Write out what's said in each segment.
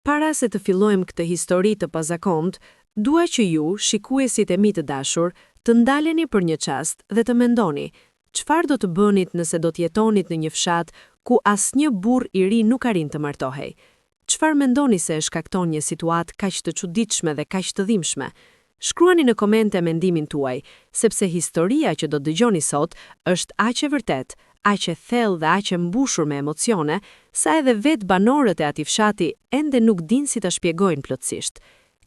Para se të fillojmë këtë histori të pazakontë, dua që ju, shikuesit e mi të dashur, të ndaleni për një çast dhe të mendoni, çfarë do të bënit nëse do të jetonit në një fshat ku asnjë burr i ri nuk arrin të martohej? Çfarë mendoni se e shkakton një situatë kaq të çuditshme dhe kaq të dhimbshme? Shkruani në komente mendimin tuaj, sepse historia që do dëgjoni sot është aq e vërtet, aq e thellë dhe aq e mbushur me emocione, sa edhe vetë banorët e atij fshati ende nuk dinë si ta shpjegojnë plotësisht.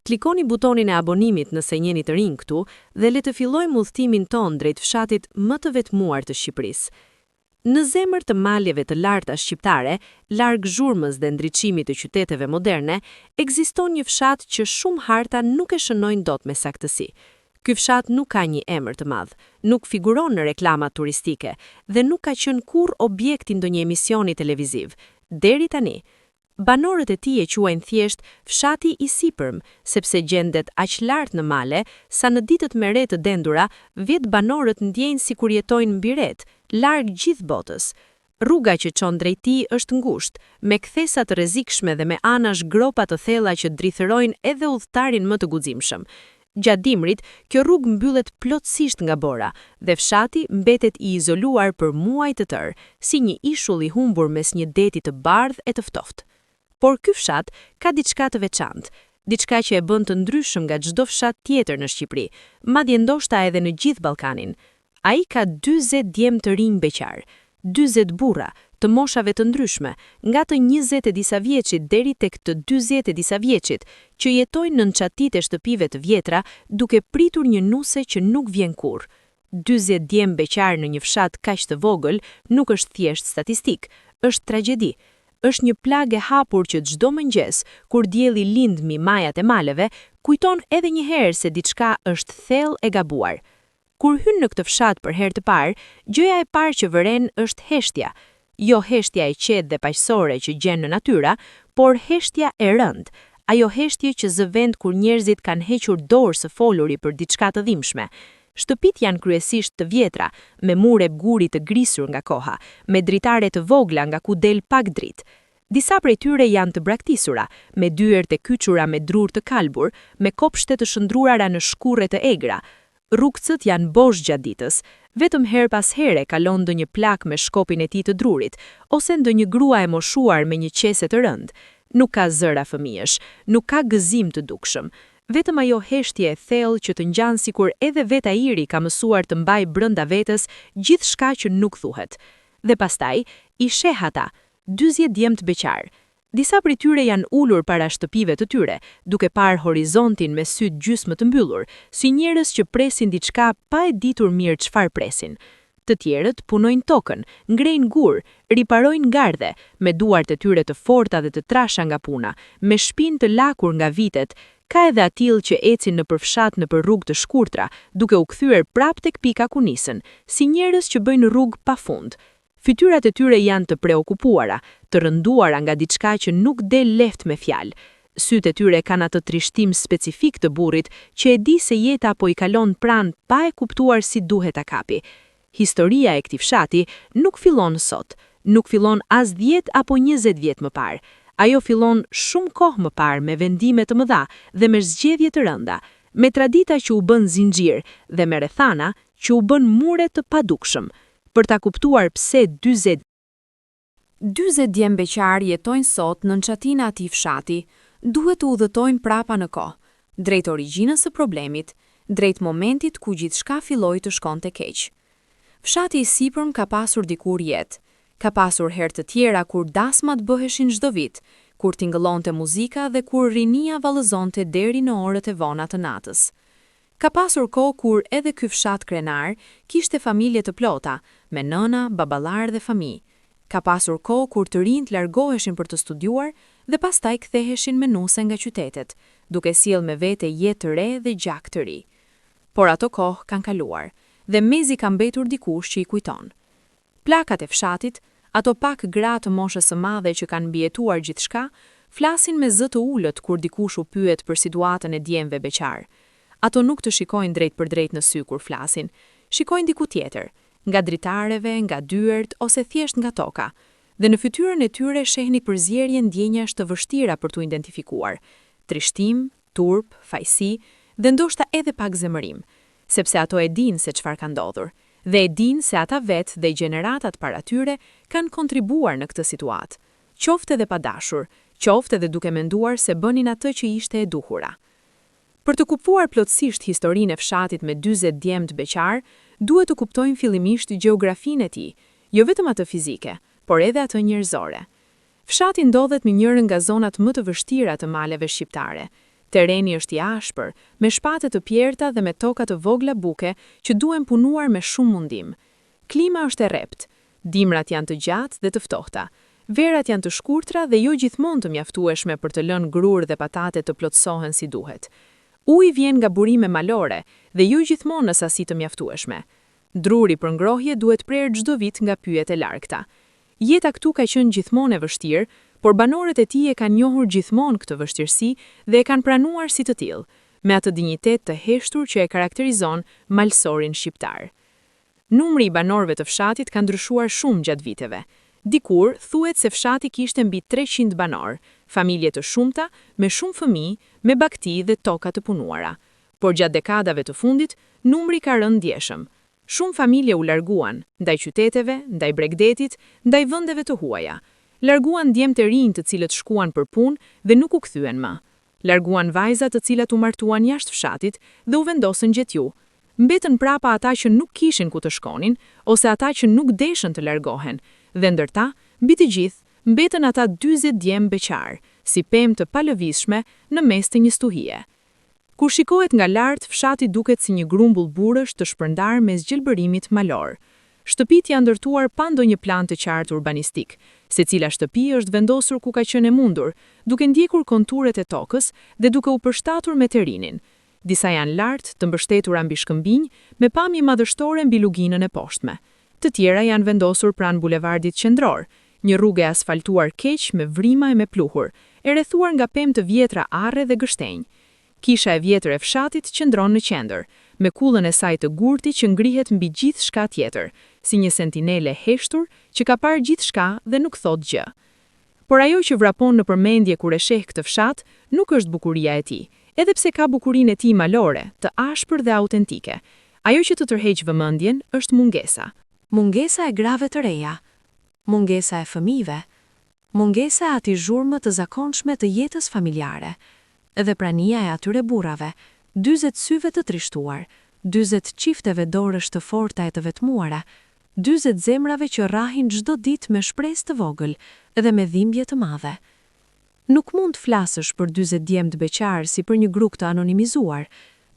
Klikoni butonin e abonimit nëse jeni të rinj këtu dhe le të fillojmë udhëtimin ton drejt fshatit më të vetmuar të Shqipërisë. Në zemër të maljeve të larta shqiptare, larg zhurmës dhe ndriçimit të qyteteve moderne, ekziston një fshat që shumë harta nuk e shënojnë dot me saktësi. Ky fshat nuk ka një emër të madh, nuk figuron në reklamat turistike dhe nuk ka qenë kurrë objekt i ndonjë emisioni televiziv. Deri tani, banorët e tij e quajnë thjesht fshati i sipërm, sepse gjendet aq lart në male sa në ditët me re të dendura, vjet banorët ndjejnë sikur jetojnë mbi ret, larg gjithë botës. Rruga që çon drejt tij është ngushtë, me kthesa të rrezikshme dhe me anash gropa të thella që drithërojnë edhe udhëtarin më të guximshëm. Gjatë dimrit, kjo rrugë mbyllet plotësisht nga bora dhe fshati mbetet i izoluar për muaj të tërë, si një ishull i humbur mes një deti të bardhë e të ftohtë. Por ky fshat ka diçka të veçantë, diçka që e bën të ndryshëm nga çdo fshat tjetër në Shqipëri, madje ndoshta edhe në gjithë Ballkanin. Ai ka 40 djemë të rinj beqar, 40 burra të moshave të ndryshme, nga të 20 e disa vjeçit deri tek të 40 e disa vjeçit, që jetojnë në çatit e shtëpive të vjetra duke pritur një nuse që nuk vjen kurrë. 40 djemë beqar në një fshat kaq të vogël nuk është thjesht statistik, është tragjedi. Është një plagë e hapur që çdo mëngjes, kur dielli lind mbi majat e maleve, kujton edhe një herë se diçka është thellë e gabuar. Kur hyn në këtë fshat për herë të parë, gjëja e parë që vëren është heshtja. Jo heshtja e qetë dhe paqësore që gjen në natyra, por heshtja e rëndë, ajo heshtje që zë vend kur njerëzit kanë hequr dorë së foluri për diçka të dhimbshme. Shtëpit janë kryesisht të vjetra, me mure guri të grisur nga koha, me dritare të vogla nga ku del pak dritë. Disa prej tyre janë të braktisura, me dyert e kyçura me drur të kalbur, me kopshte të shndruara në shkurre të egra. Rrugcët janë bosh gjatë ditës, vetëm her pas here kalon ndonjë plak me shkopin e tij të drurit, ose ndonjë grua e moshuar me një qese të rëndë. Nuk ka zëra fëmijësh, nuk ka gëzim të dukshëm. Vetëm ajo heshtje e thellë që të ngjan sikur edhe vet ajri ka mësuar të mbajë brenda vetes gjithçka që nuk thuhet. Dhe pastaj i sheh ata, 40 djemë të beqar. Disa prej tyre janë ulur para shtëpive të tyre, duke parë horizontin me sytë gjysmë të mbyllur, si njerëz që presin diçka pa e ditur mirë çfarë presin. Të tjerët punojnë tokën, ngrejnë gur, riparojnë gardhe, me duart e tyre të forta dhe të trasha nga puna, me shpinë të lakur nga vitet. Ka edhe atill që ecin në përfshat në për rrugë të shkurtra, duke u kthyer prap tek pika ku nisën, si njerëz që bëjnë rrugë pafund. Fytyrat e tyre janë të preokupuara, të rënduara nga diçka që nuk del lehtë me fjalë. Sytë e tyre kanë atë trishtim specifik të burrit që e di se jeta po i kalon pranë pa e kuptuar si duhet ta kapi. Historia e këtij fshati nuk fillon sot, nuk fillon as 10 apo 20 vjet më parë. Ajo fillon shumë kohë më parë me vendime të mëdha dhe me zgjedhje të rënda, me tradita që u bën zinxhir dhe me rrethana që u bën mure të padukshëm. Për ta kuptuar pse 40 djemë beqar jetojnë sot në çatin e atij fshati, duhet të udhëtojmë prapa në kohë, drejt origjinës së problemit, drejt momentit ku gjithçka filloi të shkonte keq. Fshati i sipërm ka pasur dikur jetë. Ka pasur herë të tjera kur dasmat bëheshin çdo vit, kur tingëllonte muzika dhe kur rinia vallëzonte deri në orët e vona të natës. Ka pasur kohë kur edhe ky fshat krenar kishte familje të plota, me nëna, baballar dhe fëmijë. Ka pasur kohë kur të rinjt largoheshin për të studiuar dhe pastaj ktheheshin me nuse nga qytetet, duke sjellë me vete jetë të re dhe gjak të ri. Por ato kohë kanë kaluar dhe mezi ka mbetur dikush që i kujton. Plakat e fshatit, ato pak gra të moshës së madhe që kanë mbijetuar gjithçka, flasin me zë të ulët kur dikush u pyet për situatën e djemve beqar. Ato nuk të shikojnë drejt për drejt në sy kur flasin, shikojnë diku tjetër, nga dritareve, nga dyert ose thjesht nga toka. dhe në fytyrën e tyre shehni përzierje ndjenjash të vështira për t'u identifikuar: trishtim, turp, fajsi dhe ndoshta edhe pak zemërim, sepse ato e dinë se çfarë ka ndodhur dhe e dinë se ata vetë dhe gjeneratat para tyre kanë kontribuar në këtë situatë, qoftë edhe pa dashur, qoftë edhe duke menduar se bënin atë që ishte e duhura. Për të kuptuar plotësisht historinë e fshatit me 40 djemë të beqar, duhet të kuptojmë fillimisht gjeografinë e tij, jo vetëm atë fizike, por edhe atë njerëzore. Fshati ndodhet në njërin nga zonat më të vështira të maleve shqiptare. Tereni është i ashpër, me shpate të pjerta dhe me toka të vogla buke që duhen punuar me shumë mundim. Klima është e rrept, dimrat janë të gjatë dhe të ftohta, verat janë të shkurtra dhe jo gjithmonë të mjaftueshme për të lënë grur dhe patate të plotësohen si duhet. Uji vjen nga burime malore dhe jo gjithmonë në sasi të mjaftueshme. Druri për ngrohje duhet prerë çdo vit nga pyjet e largta. Jeta këtu ka qenë gjithmonë e vështirë, por banorët e tij e kanë njohur gjithmonë këtë vështirësi dhe e kanë pranuar si të tillë, me atë dinjitet të heshtur që e karakterizon malsorin shqiptar. Numri i banorëve të fshatit ka ndryshuar shumë gjatë viteve. Dikur thuhet se fshati kishte mbi 300 banor, familje të shumta, me shumë fëmijë, me bagti dhe toka të punuara. Por gjatë dekadave të fundit, numri ka rënë ndjeshëm. Shumë familje u larguan, ndaj qyteteve, ndaj Bregdetit, ndaj vendeve të huaja. Larguan djemë të rinj të cilët shkuan për punë dhe nuk u kthyen më. Larguan vajza të cilat u martuan jashtë fshatit dhe u vendosën gjetju. Mbetën prapa ata që nuk kishin ku të shkonin, ose ata që nuk deshën të largohen, dhe ndërta, mbi të gjithë, mbetën ata 40 djemë beqar, si pemë të palëvizshme në mes të një stuhie. Kur shikohet nga lart, fshati duket si një grumbull burrësh të shpërndar mes gjelbërimit malor. Shtëpit janë ndërtuar pa ndonjë plan të qartë urbanistik, secila shtëpi është vendosur ku ka qenë e mundur, duke ndjekur konturet e tokës dhe duke u përshtatur me terinin. Disa janë lart, të mbështetura mbi shkëmbinj, me pamje madhështore mbi luginën e poshtme. Të tjera janë vendosur pranë bulevardit qendror, një rrugë e asfaltuar keq me vrima e me pluhur, e rrethuar nga pemë të vjetra arre dhe gështenj. Kisha e vjetër e fshatit qëndron në qendër, me kullën e saj të gurti që ngrihet mbi gjithçka tjetër, si një sentinele heshtur që ka parë gjithçka dhe nuk thot gjë. Por ajo që vrapon në përmendje kur e sheh këtë fshat, nuk është bukuria e tij, edhe pse ka bukurinë e tij malore, të ashpër dhe autentike. Ajo që të tërheq vëmendjen është mungesa. Mungesa e grave të reja, mungesa e fëmijëve, mungesa e atij zhurmë të zakonshme të jetës familjare, edhe prania e atyre burrave, 40 syve të trishtuar, 40 qifteve dorësh të forta e të vetmuara, 40 zemrave që rrahin çdo ditë me shpresë të vogël dhe me dhimbje të madhe. Nuk mund të flasësh për 40 djemë të beqar si për një grup të anonimizuar.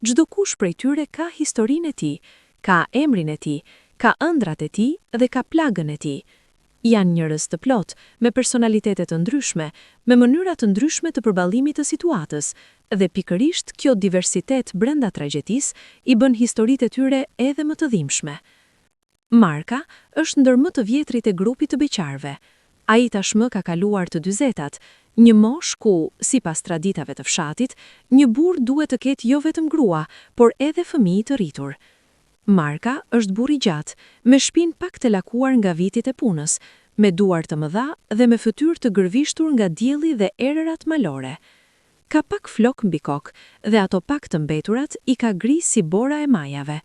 Çdo kush prej tyre ka historinë e tij, ka emrin e tij, ka ëndrat e tij dhe ka plagën e tij. Janë njerëz të plot, me personalitete të ndryshme, me mënyra të ndryshme të përballimit të situatës, dhe pikërisht kjo diversitet brenda tragjedisë i bën historitë e tyre edhe më të dhimbshme. Marka është ndër më të vjetrit e grupit të beqarve. Ai tashmë ka kaluar të 40-tat, një moshë ku, sipas traditave të fshatit, një burr duhet të ketë jo vetëm grua, por edhe fëmijë të rritur. Marka është burr i gjatë, me shpinë pak të lakuar nga vitit e punës, me duar të mëdha dhe me fytyrë të gërvishtur nga dielli dhe erërat malore. Ka pak flok mbi kokë dhe ato pak të mbeturat i ka gri si bora e majave.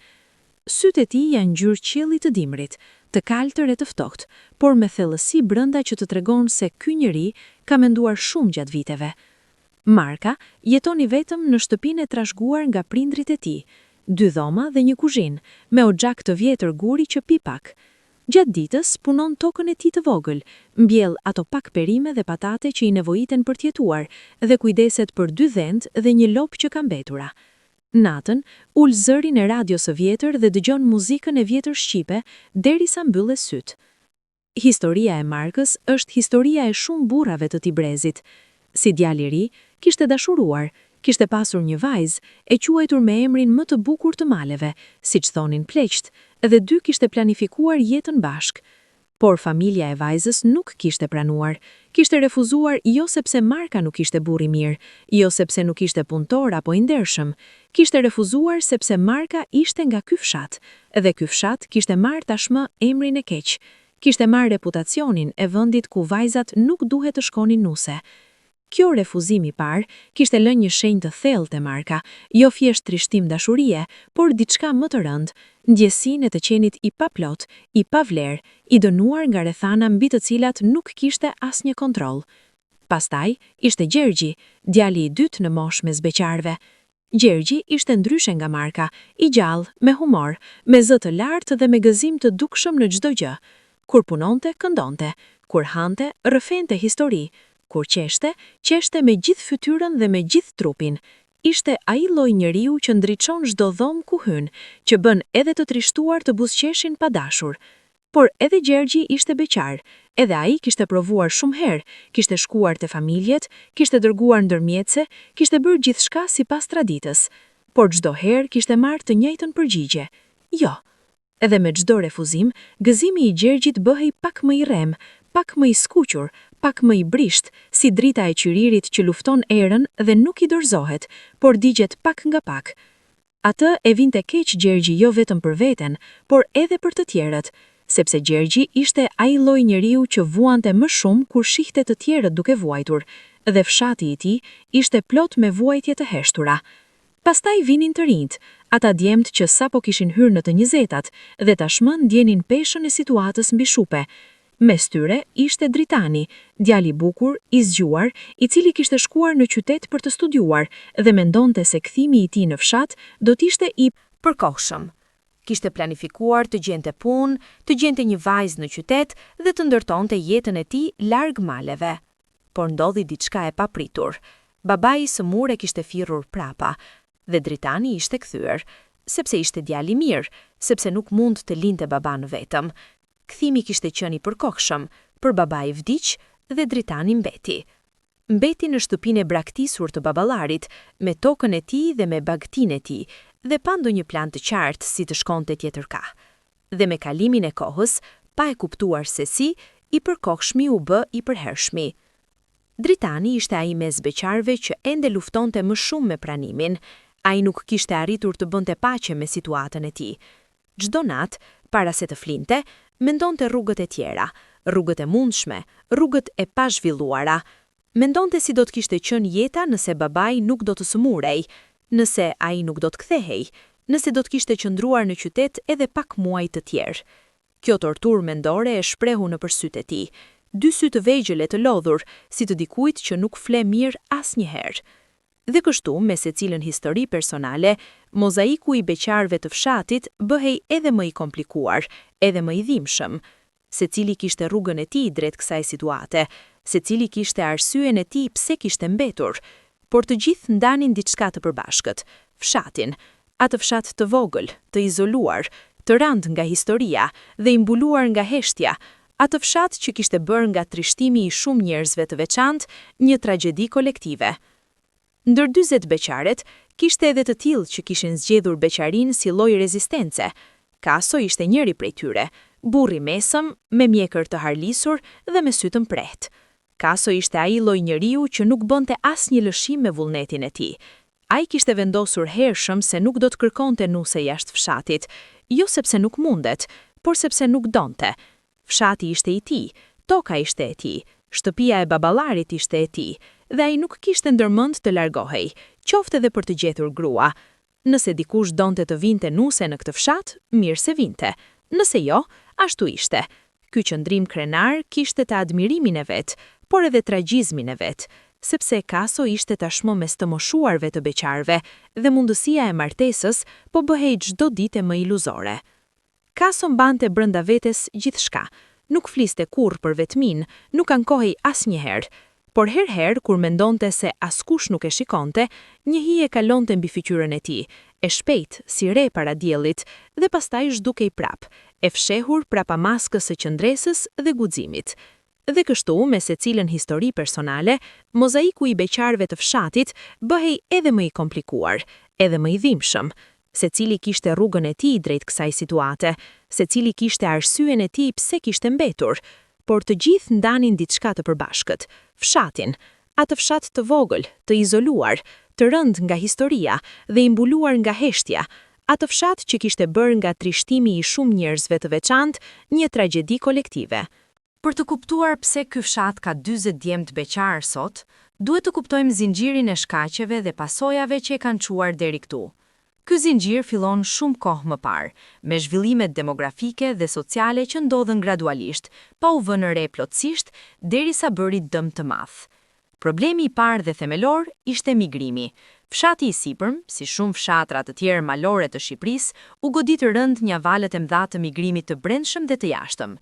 Sytë e tij janë ngjyrë qielli të dimrit, të kaltër e të ftohtë, por me thellësi brenda që të tregon se ky njeri ka menduar shumë gjatë viteve. Marka jetoni vetëm në shtëpinë e trashëguar nga prindrit e tij, 2 dhoma dhe një kuzhinë, me oxhak të vjetër guri që pi pak. Gjatë ditës punon tokën e tij të vogël, mbjell ato pak perime dhe patate që i nevojiten për t'jetuar dhe kujdeset për 2 dhent dhe një lop që ka mbetura. Natën, ul zërin e radios së vjetër dhe dëgjon muzikën e vjetër shqipe derisa mbyllet syt. Historia e Markës është historia e shumë burrave të Tibrezit. Si djalë i ri, kishte dashuruar, kishte pasur një vajzë e quajtur me emrin më të bukur të maleve, siç thonin pleqt, dhe 2 kishte planifikuar jetën bashk. Por familja e vajzës nuk kishte pranuar, kishte refuzuar jo sepse Marka nuk ishte burr i mirë, jo sepse nuk ishte punëtor apo i ndershëm, kishte refuzuar sepse Marka ishte nga ky fshat, dhe ky fshat kishte marrë tashmë emrin e keq. kishte marrë reputacionin e vendit ku vajzat nuk duhet të shkonin nuse. Kjo refuzim i parë kishte lënë një shenjë të thellë te Marka, jo thjesht trishtim dashurie, por diçka më të rëndë, ndjesinë e të qenit i paplot, i pavlerë, i dënuar nga rrethana mbi të cilat nuk kishte asnjë kontroll. Pastaj ishte Gjergji, djali i dytë në moshë mes beqarëve. Gjergji ishte ndryshe nga Marka, i gjallë, me humor, me zë të lartë dhe me gëzim të dukshëm në çdo gjë. Kur punonte, këndonte, kur hante, rrëfente histori. Kur qeshte me gjithë fytyrën dhe me gjithë trupin. Ishte ai lloj njeriu që ndriçon çdo dhomë ku hyn, që bën edhe të trishtuar të buzëqeshin pa dashur. Por edhe Gjergji ishte beqar, edhe ai kishte provuar shumë herë, kishte shkuar te familjet, kishte dërguar ndërmjetëse, kishte bërë gjithçka sipas traditës. Por çdo herë kishte marrë të njëjtën përgjigje. Jo. Edhe me çdo refuzim, gëzimi i Gjergjit bëhej pak më i rrem, pak më i skuqur, pak më i brisht, si drita e qyririt që lufton erën dhe nuk i dorëzohet, por digjet pak nga pak. Atë e vinte keq Gjergji jo vetëm për veten, por edhe për të tjerët, sepse Gjergji ishte ai lloj njeriu që vuante më shumë kur shihte të tjerët duke vuajtur, dhe fshati i tij ishte plot me vuajtje të heshtura. Pastaj vinin të rinjt, ata djemtë që sapo kishin hyrë në të 20-tat dhe tashmë ndjenin peshën e situatës mbi shupe. Mes tyre ishte Dritani, djali i bukur, i zgjuar, i cili kishte shkuar në qytet për të studiuar dhe mendonte se kthimi i tij në fshat do të ishte i përkohshëm. Kishte planifikuar të gjente punë, të gjente një vajzë në qytet dhe të ndërtonte jetën e tij larg maleve. Por ndodhi diçka e papritur. Babai i sëmur e kishte firrur prapa dhe Dritani ishte kthyer, sepse ishte djalë i mirë, sepse nuk mund të linte baban vetëm. Kthimi kishte qenë i përkohshëm, për babai vdiq dhe Dritani mbeti. Mbeti në shtëpinë e braktisur të baballarit, me tokën e tij dhe me bagtinë e tij, dhe pa ndonjë plan të qartë si të shkonte tjetërka. Dhe me kalimin e kohës, pa e kuptuar se si, i përkohshmi u bë i përhershmi. Dritani ishte ai mes beqarëve që ende luftonte më shumë me pranimin. Ai nuk kishte arritur të bënte paqe me situatën e tij. Çdo natë, para se të flinte, mendonte rrugët e tjera, rrugët e mundshme, rrugët e pazhvilluara. Mendonte si do të kishte qenë jeta nëse babai nuk do të sëmurej, nëse ai nuk do të kthehej, nëse do të kishte qëndruar në qytet edhe pak muaj të tjerë. Kjo torturë mendore e shprehu nëpër sytë e tij, dy sy të vegjël e të lodhur, si të dikujt që nuk fle mirë asnjëherë. Dhe kështu, me secilën histori personale, mozaiku i beqarëve të fshatit bëhej edhe më i komplikuar, edhe më i dhimbshëm. Secili kishte rrugën e tij drejt kësaj situate, secili kishte arsyen e tij pse kishte mbetur, por të gjithë ndanin diçka të përbashkët, fshatin, atë fshat të vogël, të izoluar, të rënd nga historia dhe i mbuluar nga heshtja, atë fshat që kishte bërë nga trishtimi i shumë njerëzve të veçantë një tragjedi kolektive. Ndër 40 beqaret, kishte edhe të tillë që kishin zgjedhur beqarinë si lloj rezistence. Kaso ishte njëri prej tyre, burri mesëm, me mjekër të harlisur dhe me sy të mprehtë. Kaso ishte ai lloj njeriu që nuk bënte asnjë lëshim me vullnetin e tij. Ai kishte vendosur hershëm se nuk do të kërkonte nuse jashtë fshatit, jo sepse nuk mundet, por sepse nuk donte. Fshati ishte i tij, toka ishte e tij, shtëpia e baballarit ishte e tij, dhe ai nuk kishte ndërmend të largohej, qoftë edhe për të gjetur grua. Nëse dikush donte të vinte nuse në këtë fshat, mirë se vinte. Nëse jo, ashtu ishte. Ky qëndrim krenar kishte të admirimin e vet, por edhe tragjizmin e vet, sepse Kaso ishte tashmë mes të moshuarve të beqarëve dhe mundësia e martesës po bëhej çdo ditë më iluzore. Kaso mbante brenda vetes gjithçka. Nuk fliste kurrë për vetmin, nuk ankohej asnjëherë. Por herëherë kur mendonte se askush nuk e shikonte, një hije kalonte mbi fytyrën e tij, e shpejt, si re para diellit, dhe pastaj zhdukej prap, e fshehur prapa maskës së qëndresës dhe guximit. Dhe kështu, me secilën histori personale, mozaiku i beqarëve të fshatit bëhej edhe më i komplikuar, edhe më i dhimbshëm. Secili kishte rrugën e tij drejt kësaj situate, secili kishte arsyen e tij pse kishte mbetur. Por të gjithë ndanin diçka të përbashkët, fshatin, atë fshat të vogël, të izoluar, të rënd nga historia dhe i mbuluar nga heshtja, Atë fshat që kishte bërë nga trishtimi i shumë njerëzve të veçantë, një tragjedi kolektive. Për të kuptuar pse ky fshat ka 40 djemë të beqar sot, duhet të kuptojmë zinxhirin e shkaqeve dhe pasojave që e kanë çuar deri këtu. Ky zinxhir fillon shumë kohë më parë, me zhvillimet demografike dhe sociale që ndodhen gradualisht, pa u vënë re plotësisht, derisa bëri dëm të madh. Problemi i parë dhe themelor ishte migrimi. Fshati i sipërm, si shumë fshatra të tjerë malore të Shqipërisë, u godit rënd nga valët e mëdha të migrimit të brendshëm dhe të jashtëm.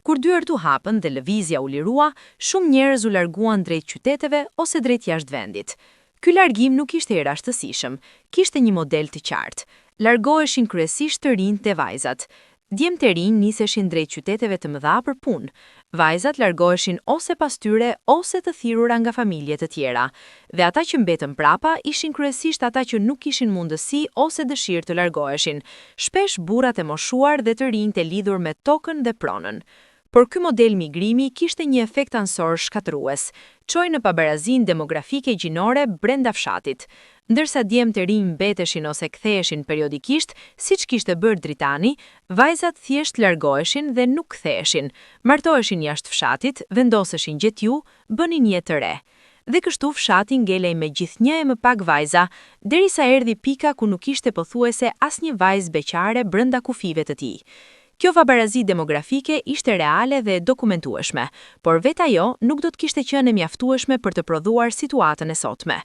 Kur dyert u hapën dhe lëvizja u lirua, shumë njerëz u larguan drejt qyteteve ose drejt jashtë vendit. Ky largim nuk ishte i rastësishëm, kishte një model të qartë. Largoheshin kryesisht të rinjt dhe vajzat. Djemtë e rinj niseshin drejt qyteteve të mëdha për punë. Vajzat largoheshin ose pas tyre ose të thirrura nga familje të tjera. Dhe ata që mbetën prapa ishin kryesisht ata që nuk kishin mundësi ose dëshirë të largoheshin, shpesh burrat e moshuar dhe të rinjt e lidhur me tokën dhe pronën. Por ky model migrimi kishte një efekt ansor shkatërues, çoi në pabarazin demografike gjinore brenda fshatit. Ndërsa djemtë e rinj mbeteshin ose ktheheshin periodikisht, siç kishte bërë Dritani, vajzat thjesht largoheshin dhe nuk ktheheshin, martoheshin jashtë fshatit, vendoseshin gjetju, bënin jetë të re. Dhe kështu fshati ngelej me gjithnjë e më pak vajza, derisa erdhi pika ku nuk ishte pothuajse asnjë vajzë beqare brenda kufive të tij. Kjo pabarazi demografike ishte reale dhe dokumentueshme, por vetë ajo nuk do të kishte qenë e mjaftueshme për të prodhuar situatën e sotme.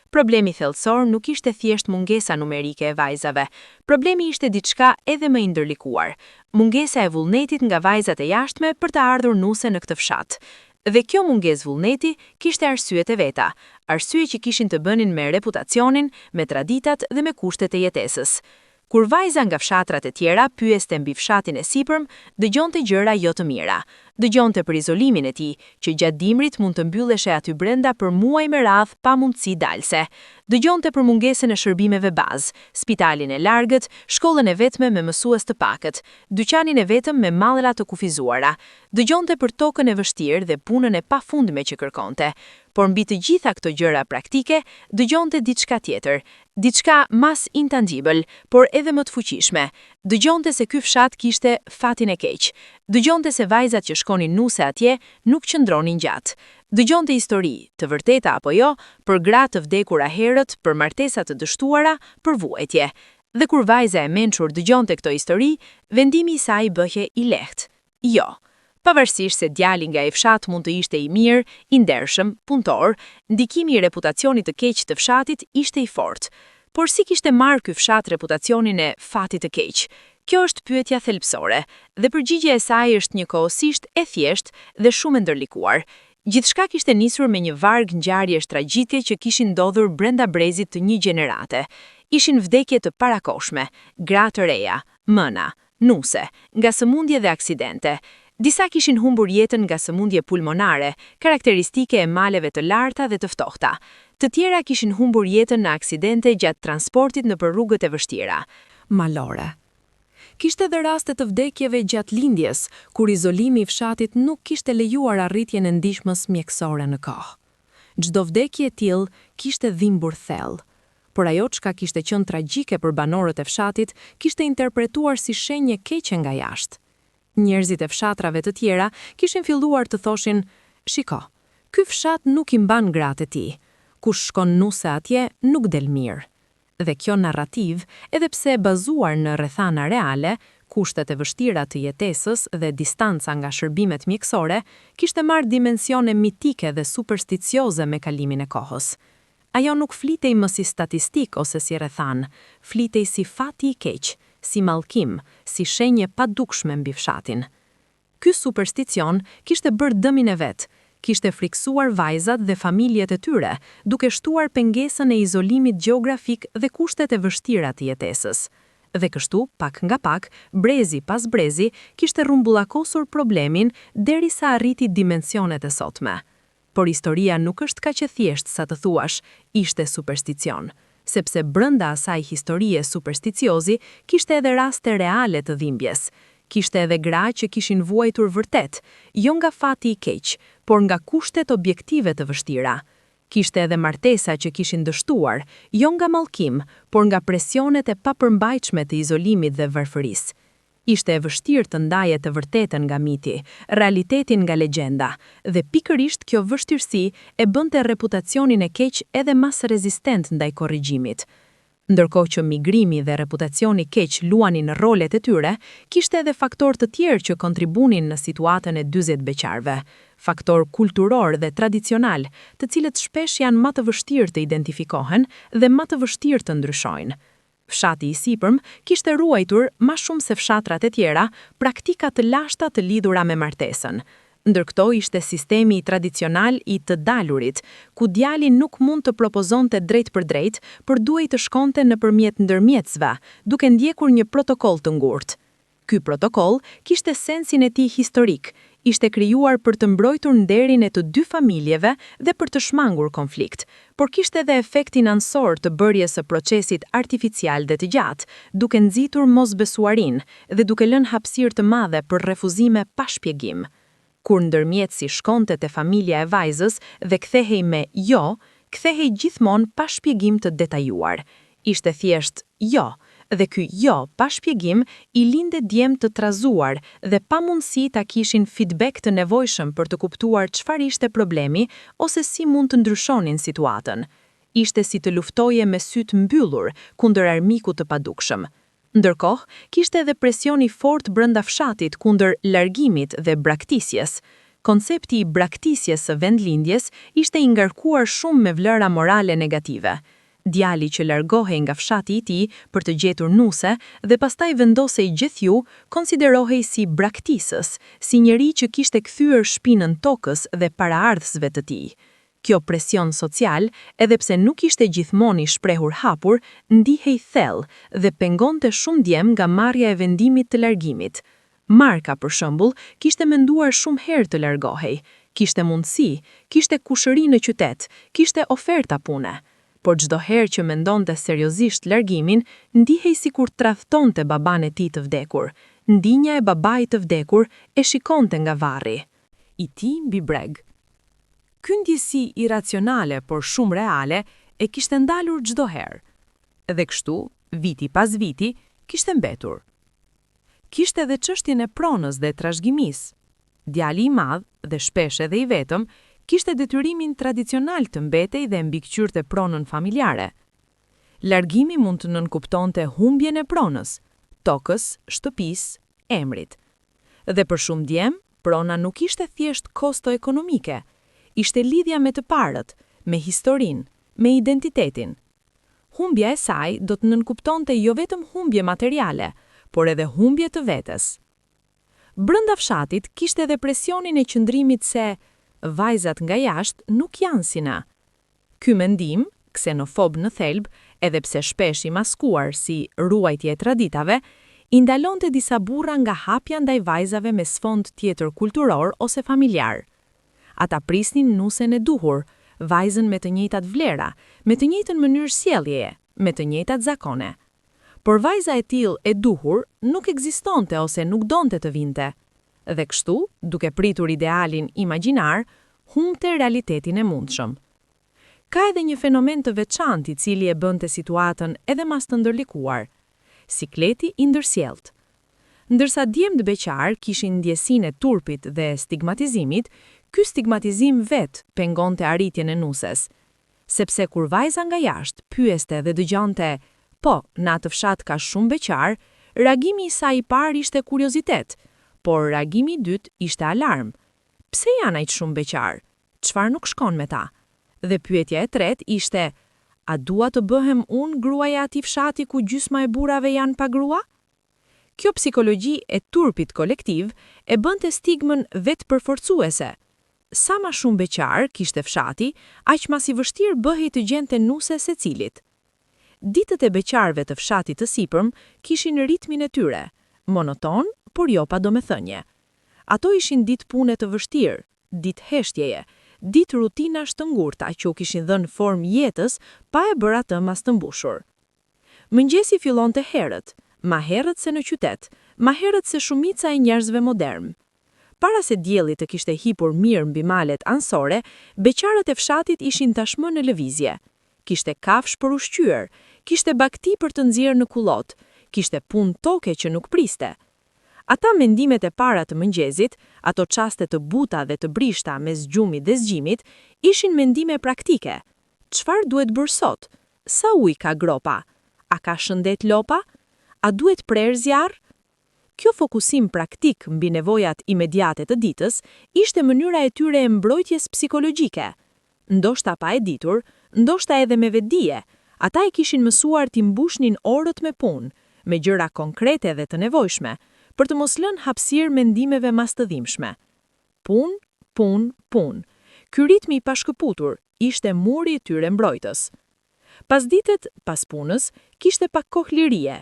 Problemi thelbësor nuk ishte thjesht mungesa numerike e vajzave. Problemi ishte diçka edhe më i ndërlikuar, mungesa e vullnetit nga vajzat e jashtme për të ardhur nuse në këtë fshat. Dhe kjo mungesë vullneti kishte arsyet e veta, arsye që kishin të bënin me reputacionin, me traditat dhe me kushtet e jetesës. Kur vajza nga fshatrat e tjera pyeste mbi fshatin e sipërm, dëgjonte gjëra jo të mira. Dëgjonte për izolimin e tij, që gjatë dimrit mund të mbylleshe aty brenda për muaj me radh pa mundësi dalse. Dëgjonte për mungesën e shërbimeve bazë, spitalin e largët, shkollën e vetme me mësues të pakët, dyqanin e vetëm me mallra të kufizuara. Dëgjonte për tokën e vështirë dhe punën e pafundme që kërkonte. Por mbi të gjitha këto gjëra praktike, dëgjonte diçka tjetër, diçka mas intangible, por edhe më të fuqishme. Dëgjonte se ky fshat kishte fatin e keq. Dëgjonte se vajzat që shkonin nuse atje nuk qëndronin gjatë. Dëgjonte histori, të vërteta apo jo, për gra të vdekura herët, për martesa të dështuara, për vuajtje. Dhe kur vajza e mençur dëgjonte këto histori, vendimi i saj bëhej i lehtë. Jo. Pavarësisht se djali nga i fshat mund të ishte i mirë, i ndershëm, punëtor, ndikimi i reputacionit të keq të fshatit ishte i fortë. Por si kishte marrë ky fshat reputacionin e fatit të keq? Kjo është pyetja thelbësore, dhe përgjigjja e saj është njëkohësisht e thjeshtë dhe shumë e ndërlikuar. Gjithçka kishte nisur me një varg ngjarjesh tragjike që kishin ndodhur brenda brezit të një gjenerate. Ishin vdekje të parakoshme, gra të reja, mëna, nuse, nga sëmundje dhe aksidente. Disa kishin humbur jetën nga sëmundje pulmonare, karakteristike e maleve të larta dhe të ftohta. Të tjera kishin humbur jetën në aksidente gjatë transportit nëpër rrugët e vështira. Malore. Kishte edhe raste të vdekjeve gjatë lindjes, kur izolimi i fshatit nuk kishte lejuar arritjen e ndihmës mjekësore në kohë. Çdo vdekje e tillë kishte dhimbur thellë. Por ajo çka kishte qenë tragjike për banorët e fshatit, kishte interpretuar si shenjë keqe nga jashtë. Njerëzit e fshatrave të tjera kishin filluar të thoshin: "Shiko, ky fshat nuk i mban gratë e tij. Kush shkon nuse atje nuk del mirë." Dhe kjo narrativ, edhe pse e bazuar në rrethana reale, kushtet e vështira të jetesës dhe distanca nga shërbimet mjekësore, kishte marrë dimensione mitike dhe supersticioze me kalimin e kohës. Ajo nuk flitej më si statistik ose si rrethan, flitej si fati i keq, si mallkim, si shenje padukshme mbi fshatin. Ky supersticion kishte bërë dëmin e vet, kishte friksuar vajzat dhe familjet e tyre, duke shtuar pengesën e izolimit gjeografik dhe kushtet e vështira të jetesës. Dhe kështu, pak nga pak, brezi pas brezi, kishte rrumbullakosur problemin derisa arriti dimensionet e sotme. Por historia nuk është kaq e thjeshtë sa të thuash, ishte supersticion, sepse brenda asaj historie supersticiozi kishte edhe raste reale të dhimbjes. Kishte edhe gra që kishin vuajtur vërtet, jo nga fati i keq, por nga kushtet objektive të vështira. Kishte edhe martesa që kishin dështuar, jo nga mallkim, por nga presionet e papërmbajtshme të izolimit dhe varfërisë. Ishte e vështirë të ndaje të vërtetën nga miti, realitetin nga legjenda, dhe pikërisht kjo vështirësi e bënte reputacionin e keq edhe mas rezistent ndaj korrigjimit. Ndërkohë që migrimi dhe reputacioni keq luanin rolet e tyre, kishte edhe faktor të tjerë që kontribunin në situatën e 40 beqarve. Faktor kulturor dhe tradicional, të cilët shpesh janë më të vështirë të identifikohen dhe më të vështirë të ndryshojnë. Fshati i sipërm kishte ruajtur, më shumë se fshatrat e tjera, praktika të lashta të lidhura me martesën. Ndër këto ishte sistemi tradicional i të dalurit, ku djali nuk mund të propozonte drejt për drejt, por duhej të shkonte nëpërmjet ndërmjetësve, duke ndjekur një protokoll të ngurtë. Ky protokoll kishte sensin e tij historik, ishte krijuar për të mbrojtur nderin e të dy familjeve dhe për të shmangur konflikt, por kishte edhe efektin ansor të bërjes së procesit artificial dhe të gjatë, duke nxitur mosbesuarin dhe duke lënë hapësirë të madhe për refuzime pa shpjegim. Kur ndërmjetësi shkonte te familja e vajzës dhe kthehej me jo, kthehej gjithmonë pa shpjegim të detajuar. Ishte thjesht jo, dhe ky jo pa shpjegim i linde djem të trazuar dhe pa mundësi ta kishin feedback të nevojshëm për të kuptuar çfarë ishte problemi ose si mund të ndryshonin situatën. Ishte si të luftoje me sy të mbyllur kundër armikut të padukshëm. Ndërkohë, kishte edhe presioni fort brenda fshatit kundër largimit dhe braktisjes. Koncepti i braktisjes së vendlindjes ishte i ngarkuar shumë me vlera morale negative. Djali që largohej nga fshati i tij për të gjetur nuse dhe pastaj vendosej gjithju, konsiderohej si braktisës, si njeri që kishte kthyer shpinën tokës dhe paraardhësve të tij. Kjo presion social, edhe pse nuk ishte gjithmonë i shprehur hapur, ndihej thellë dhe pengonte shumë djem nga marrja e vendimit të largimit. Marka, për shembull, kishte menduar shumë herë të largohej, kishte mundësi, kishte kushëri në qytet, kishte oferta pune. Por çdo herë që mendonte seriozisht largimin, ndihej sikur tradhtonte baban e tij të vdekur. Ndinja e babait të vdekur e shikonte nga varri. I tij mbi breg. Ky ndjesi iracionale, por shumë reale, e kishte ndalur çdo herë. Dhe kështu, viti pas viti, kishte mbetur. Kishte edhe çështjen e pronës dhe trashëgimisë. Djali i madh dhe shpesh edhe i vetëm, kishte detyrimin tradicional të mbetej dhe mbikëqyrte pronën familjare. Largimi mund të nënkuptonte humbjen e pronës, tokës, shtëpisë, emrit. Dhe për shumë djem, prona nuk ishte thjesht kosto ekonomike, ishte lidhja me të parët, me historinë, me identitetin. Humbja e saj do të nënkuptonte jo vetëm humbje materiale, por edhe humbje të vetes. Brenda fshatit kishte edhe presionin e qëndrimit se vajzat nga jashtë nuk janë si na. Ky mendim, ksenofob në thelb, edhe pse shpesh i maskuar si ruajtje e traditave, i ndalonte disa burra nga hapja ndaj vajzave me sfond tjetër kulturor ose familjar. Ata prisnin nusen e duhur, vajzën me të njëjtat vlera, me të njëjtën mënyrë sjelljeje, me të njëjtat zakone. Por vajza e tillë e duhur nuk ekzistonte ose nuk donte të vinte. Dhe kështu, duke pritur idealin imagjinar, humbte realitetin e mundshëm. Ka edhe një fenomen të veçantë i cili e bënte situatën edhe mas të ndërlikuar. Sikleti i ndërsjellët. Ndërsa djemtë beqar kishin ndjesinë e turpit dhe stigmatizimit, ky stigmatizim vet pengonte arritjen e nuses. Sepse kur vajza nga jashtë pyeste dhe dëgjonte, po, në atë fshat ka shumë beqar, reagimi i saj i parë ishte kuriozitet, por reagimi i dytë ishte alarm. Pse janë aq shumë beqar? Çfarë nuk shkon me ta? Dhe pyetja e tretë ishte, a dua të bëhem unë gruaja e atij fshati ku gjysma e burrave janë pa grua? Kjo psikologji e turpit kolektiv e bënte stigmën vetë përforcuese. Sa ma shumë beqar kishte fshati, aq mas i vështirë bëhej të gjente nuse secilit. Ditët e beqarve të fshatit të sipërm kishin ritmin e tyre, monoton, por jo pa domethënie. Ato ishin ditë pune të vështirë, ditë heshtjeje, ditë rutinash të ngurta që u kishin dhënë formë jetës pa e bërë atë mas të mbushur. Mëngjesi fillonte herët, ma herët se në qytet, ma herët se shumica e njerëzve modern. Para se dielli të kishte hipur mirë mbi malet ansore, beqarët e fshatit ishin tashmë në lëvizje. Kishte kafsh për ushqyer, kishte bakti për të nxjerrë në kullot, kishte punë toke që nuk priste. Ata mendimet e para të mëngjesit, ato çaste të buta dhe të brishta mes gjumit dhe zgjimit, ishin mendime praktike. Çfarë duhet bërë sot? Sa ujë ka gropa? A ka shëndet lopa? A duhet prerë zjarr? Kjo fokusim praktik mbi nevojat imediate të ditës ishte mënyra e tyre e mbrojtjes psikologjike. Ndoshta pa e ditur, ndoshta edhe me vetdije, ata e kishin mësuar t'i mbushnin orët me punë, me gjëra konkrete dhe të nevojshme, për të mos lënë hapësirë mendimeve mastëdhimshme. Punë, punë, punë. Ky ritmi i pashkëputur ishte muri i tyre mbrojtës. Pasditet, pas punës, kishte pak kohë lirie.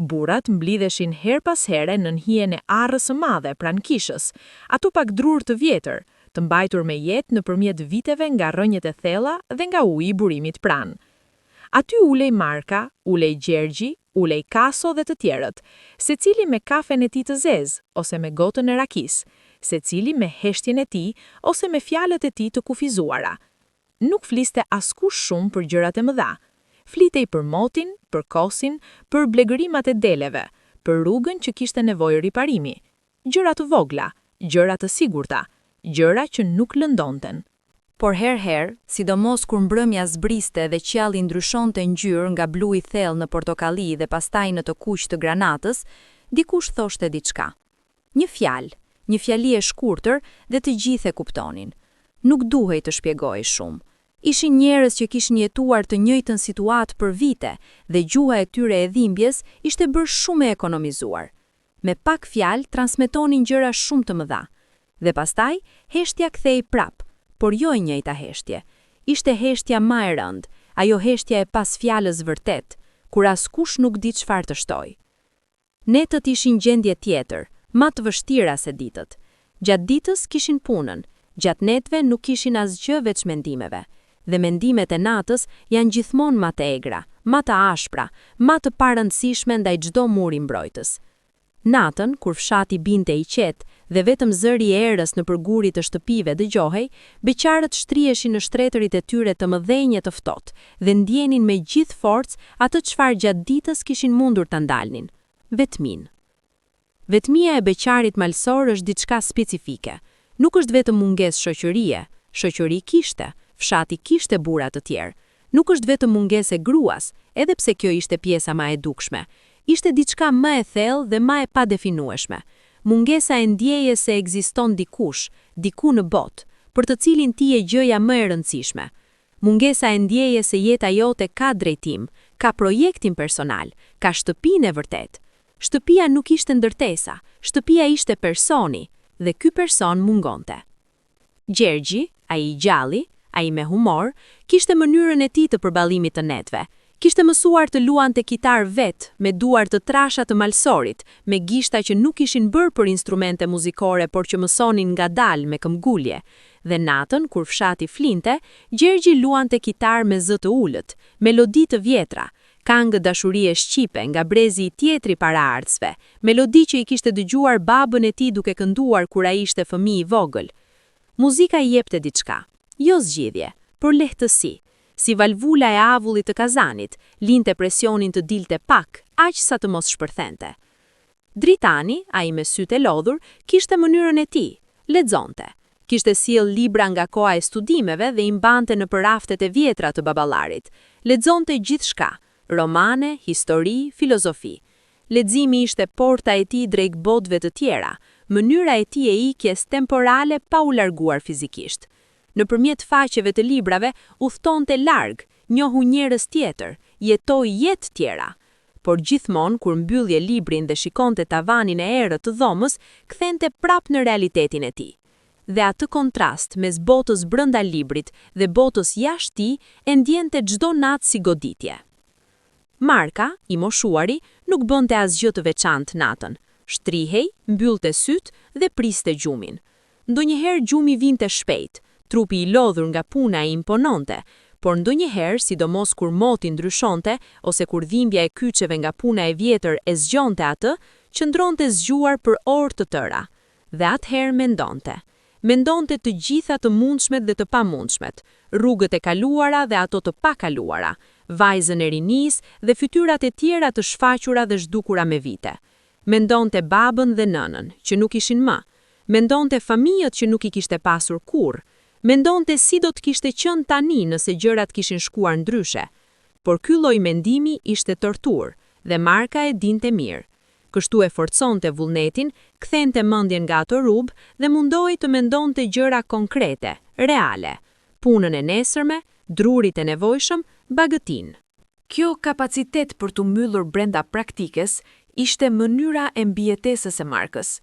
Burrat mblidheshin her pas here në hijen e arrës së madhe pranë kishës, ato pak drur të vjetër, të mbajtur me jetë nëpërmjet viteve nga rrënjët e thella dhe nga uji i burimit pranë. Aty ulej Marka, ulej Gjergji, ulej Kaso dhe të tjerët, secili me kafen e tij të zezë ose me gotën e rakis, secili me heshtjen e tij ose me fjalët e tij të kufizuara. Nuk fliste askush shumë për gjërat e mëdha. Flitej për motin, për kosin, për blegërimat e deleve, për rrugën që kishte nevojë riparimi. Gjëra të vogla, gjëra të sigurta, gjëra që nuk lëndonten. Por herë, sidomos kur mbrëmja zbriste dhe qielli ndryshonte ngjyrë nga blu i thellë në portokalli dhe pastaj në të kuq të granatës, dikush thoshte diçka. Një fjalë, një fjali e shkurtër dhe të gjithë e kuptonin. Nuk duhej të shpjegoj shumë. Ishin njerëz që kishin jetuar të njëjtën situatë për vite dhe gjuha e tyre e dhimbjes ishte bërë shumë e ekonomizuar. Me pak fjalë transmetonin gjëra shumë të mëdha. Dhe pastaj, heshtja kthej prap, por jo e njëjta heshtje. Ishte heshtja më e rëndë, ajo heshtja e pas fjalës vërtet, kur askush nuk di çfarë të shtoj. Netët ishin gjendje tjetër, më të vështira se ditët. Gjatë ditës kishin punën, gjatë netëve nuk kishin asgjë veç mendimeve. Dhe mendimet e natës janë gjithmonë më të egra, më të ashpra, më të parëndësishme ndaj çdo muri mbrojtës. Natën, kur fshati binte i qetë dhe vetëm zëri i erës në përgurit të shtëpive dëgjohej, beqarët shtriheshin në shtretërit e tyre të mëdhenje të ftohtë dhe ndjenin me gjithë forcë atë çfarë gjatë ditës kishin mundur ta ndalnin: vetmin. Vetmia e beqarit malsor është diçka specifike. Nuk është vetëm mungesë shoqërie, shoqëri kishte. Fshati kishte burra të tjerë. Nuk është vetëm mungesë e gruas, edhe pse kjo ishte pjesa më e dukshme. Ishte diçka më e thellë dhe më e padefinueshme. Mungesa e ndjejes se ekziston dikush, diku në botë, për të cilin ti je gjëja më e rëndësishme. Mungesa e ndjejes se jeta jote ka drejtim, ka projektin personal, ka shtëpinë e vërtet. Shtëpia nuk ishte ndërtesa, shtëpia ishte personi, dhe ky person mungonte. Gjergji, ai i gjalli, ai me humor, kishte mënyrën e tij të përballimit të netëve. Kishte mësuar të luante kitar vet, me duar të trasha të malsorit, me gishta që nuk ishin bërë për instrumente muzikore, por që mësonin ngadalë me këmbgulje. Dhe natën, kur fshati flinte, Gjergji luante kitar me zë të ulët, melodi të vjetra, këngë dashurie shqipe nga brezi i tjetri paraardhësve, melodi që i kishte dëgjuar babën e tij duke kënduar kur ai ishte fëmijë i vogël. Muzika i jepte diçka. Jo zgjidhje, por lehtësi. Si valvula e avullit të kazanit, linte presionin të dilte pak, aq sa të mos shpërthente. Dritani, ai me sytë e lodhur, kishte mënyrën e tij, lexonte. Kishte sjell libra nga koha e studimeve dhe i mbante në raftet e vjetra të baballarit. Lexonte gjithçka, romane, histori, filozofi. Leximi ishte porta e tij drejt botëve të tjera, mënyra e tij e ikjes temporale pa u larguar fizikisht. Nëpërmjet faqeve të librave, udhtonte larg, njohu njerëz tjetër, jetoi jetë tjera. Por gjithmonë kur mbyllje librin dhe shikonte tavanin e errët të dhomës, kthente prap në realitetin e tij. Dhe atë kontrast mes botës brenda librit dhe botës jashtë tij e ndjente çdo natë si goditje. Marka, i moshuari, nuk bënte asgjë të veçantë natën. Shtrihej, mbyllte syt dhe priste gjumin. Ndonjëherë gjumi vinte shpejt. Trupi i lodhur nga puna i impononte, por ndonjëherë, sidomos kur moti ndryshonte ose kur dhimbja e kyçeve nga puna e vjetër e zgjonte atë, qëndronte zgjuar për orë të tëra. dhe atëherë mendonte. Mendonte të gjitha të mundshmet dhe të pamundshmet, rrugët e kaluara dhe ato të pakaluara, vajzën e rinis dhe fytyrat e tjera të shfaqura dhe zhdukura me vite. Mendonte babën dhe nënën, që nuk ishin më. Mendonte familjet që nuk I kishte pasur kurrë. Mendonte si do të kishte qenë tani nëse gjërat kishin shkuar ndryshe. Por ky lloj mendimi ishte torturë dhe Marka e dinte mirë. Kështu e forconte vullnetin, kthente mendjen nga ato rrugë dhe mundohej të mendonte gjëra konkrete, reale, punën e nesërme, drurit e nevojshëm, bagëtin. Kjo kapacitet për të mbyllur brenda praktikës ishte mënyra e mbijetesës e Markës.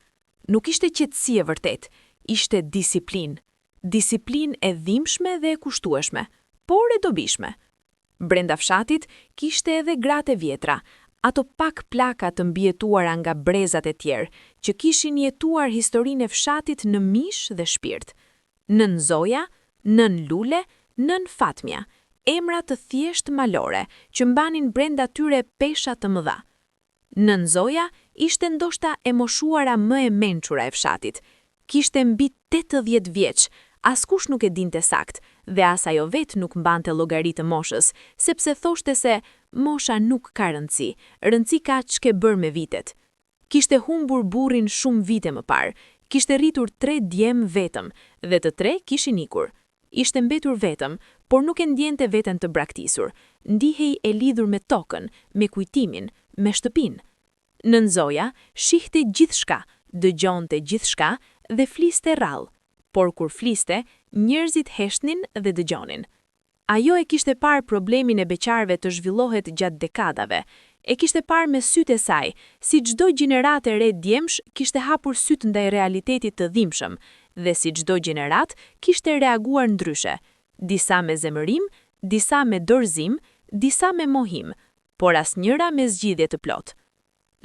Nuk ishte qetësi e vërtet, ishte disiplinë. Disiplinë e dhimbshme dhe e kushtueshme, por e dobishme. Brenda fshatit kishte edhe gratë e vjetra, ato pak plaka të mbijetuara nga brezat e tjerë, që kishin jetuar historinë e fshatit në mish dhe shpirt. Nën Zoja, nën Lule, nën Fatmia, emra të thjesht malore, që mbanin brenda tyre pesha të mëdha. Nën Zoja ishte ndoshta e moshuara më e mençura e fshatit. Kishte mbi 80 vjeç, askush nuk e dinte sakt, dhe as ajo vetë nuk mbante llogari të moshës, sepse thoshte se mosha nuk ka rëndësi, rëndësi ka ç'ke bërë me vitet. Kishte humbur burrin shumë vite më parë, kishte rritur 3 djem vetëm, dhe të 3 kishin ikur. Ishte mbetur vetëm, por nuk e ndjente veten të braktisur, ndihej e lidhur me tokën, me kujtimin, me shtëpinë. Nën Zoja shihte gjithçka, dëgjonte gjithçka dhe fliste rrallë. Por kur fliste, njerëzit heshnin dhe dëgjonin. Ajo e kishte parë problemin e beqarëve të zhvillohet gjatë dekadave. E kishte parë me sytë e saj, si çdo gjenerat e re djemsh kishte hapur sytë ndaj realitetit të dhimbshëm, dhe si çdo gjenerat kishte reaguar ndryshe. Disa me zemërim, disa me dorëzim, disa me mohim, por asnjëra me zgjidhje të plotë.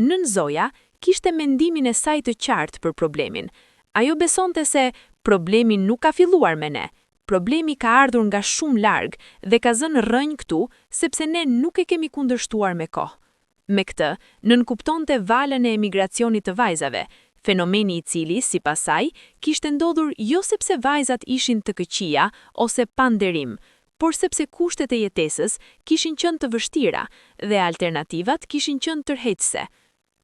Nën Zoja kishte mendimin e saj të qartë për problemin. Ajo besonte se problemi nuk ka filluar me ne. Problemi ka ardhur nga shumë larg dhe ka zënë rrënjë këtu sepse ne nuk e kemi kundërshtuar me kohë. Me këtë, nënkuptonte valën e emigracionit të vajzave, fenomeni I cili, sipas saj, kishte ndodhur jo sepse vajzat ishin të këqija ose pa nderim, por sepse kushtet e jetesës kishin qenë të vështira dhe alternativat kishin qenë tërheqëse.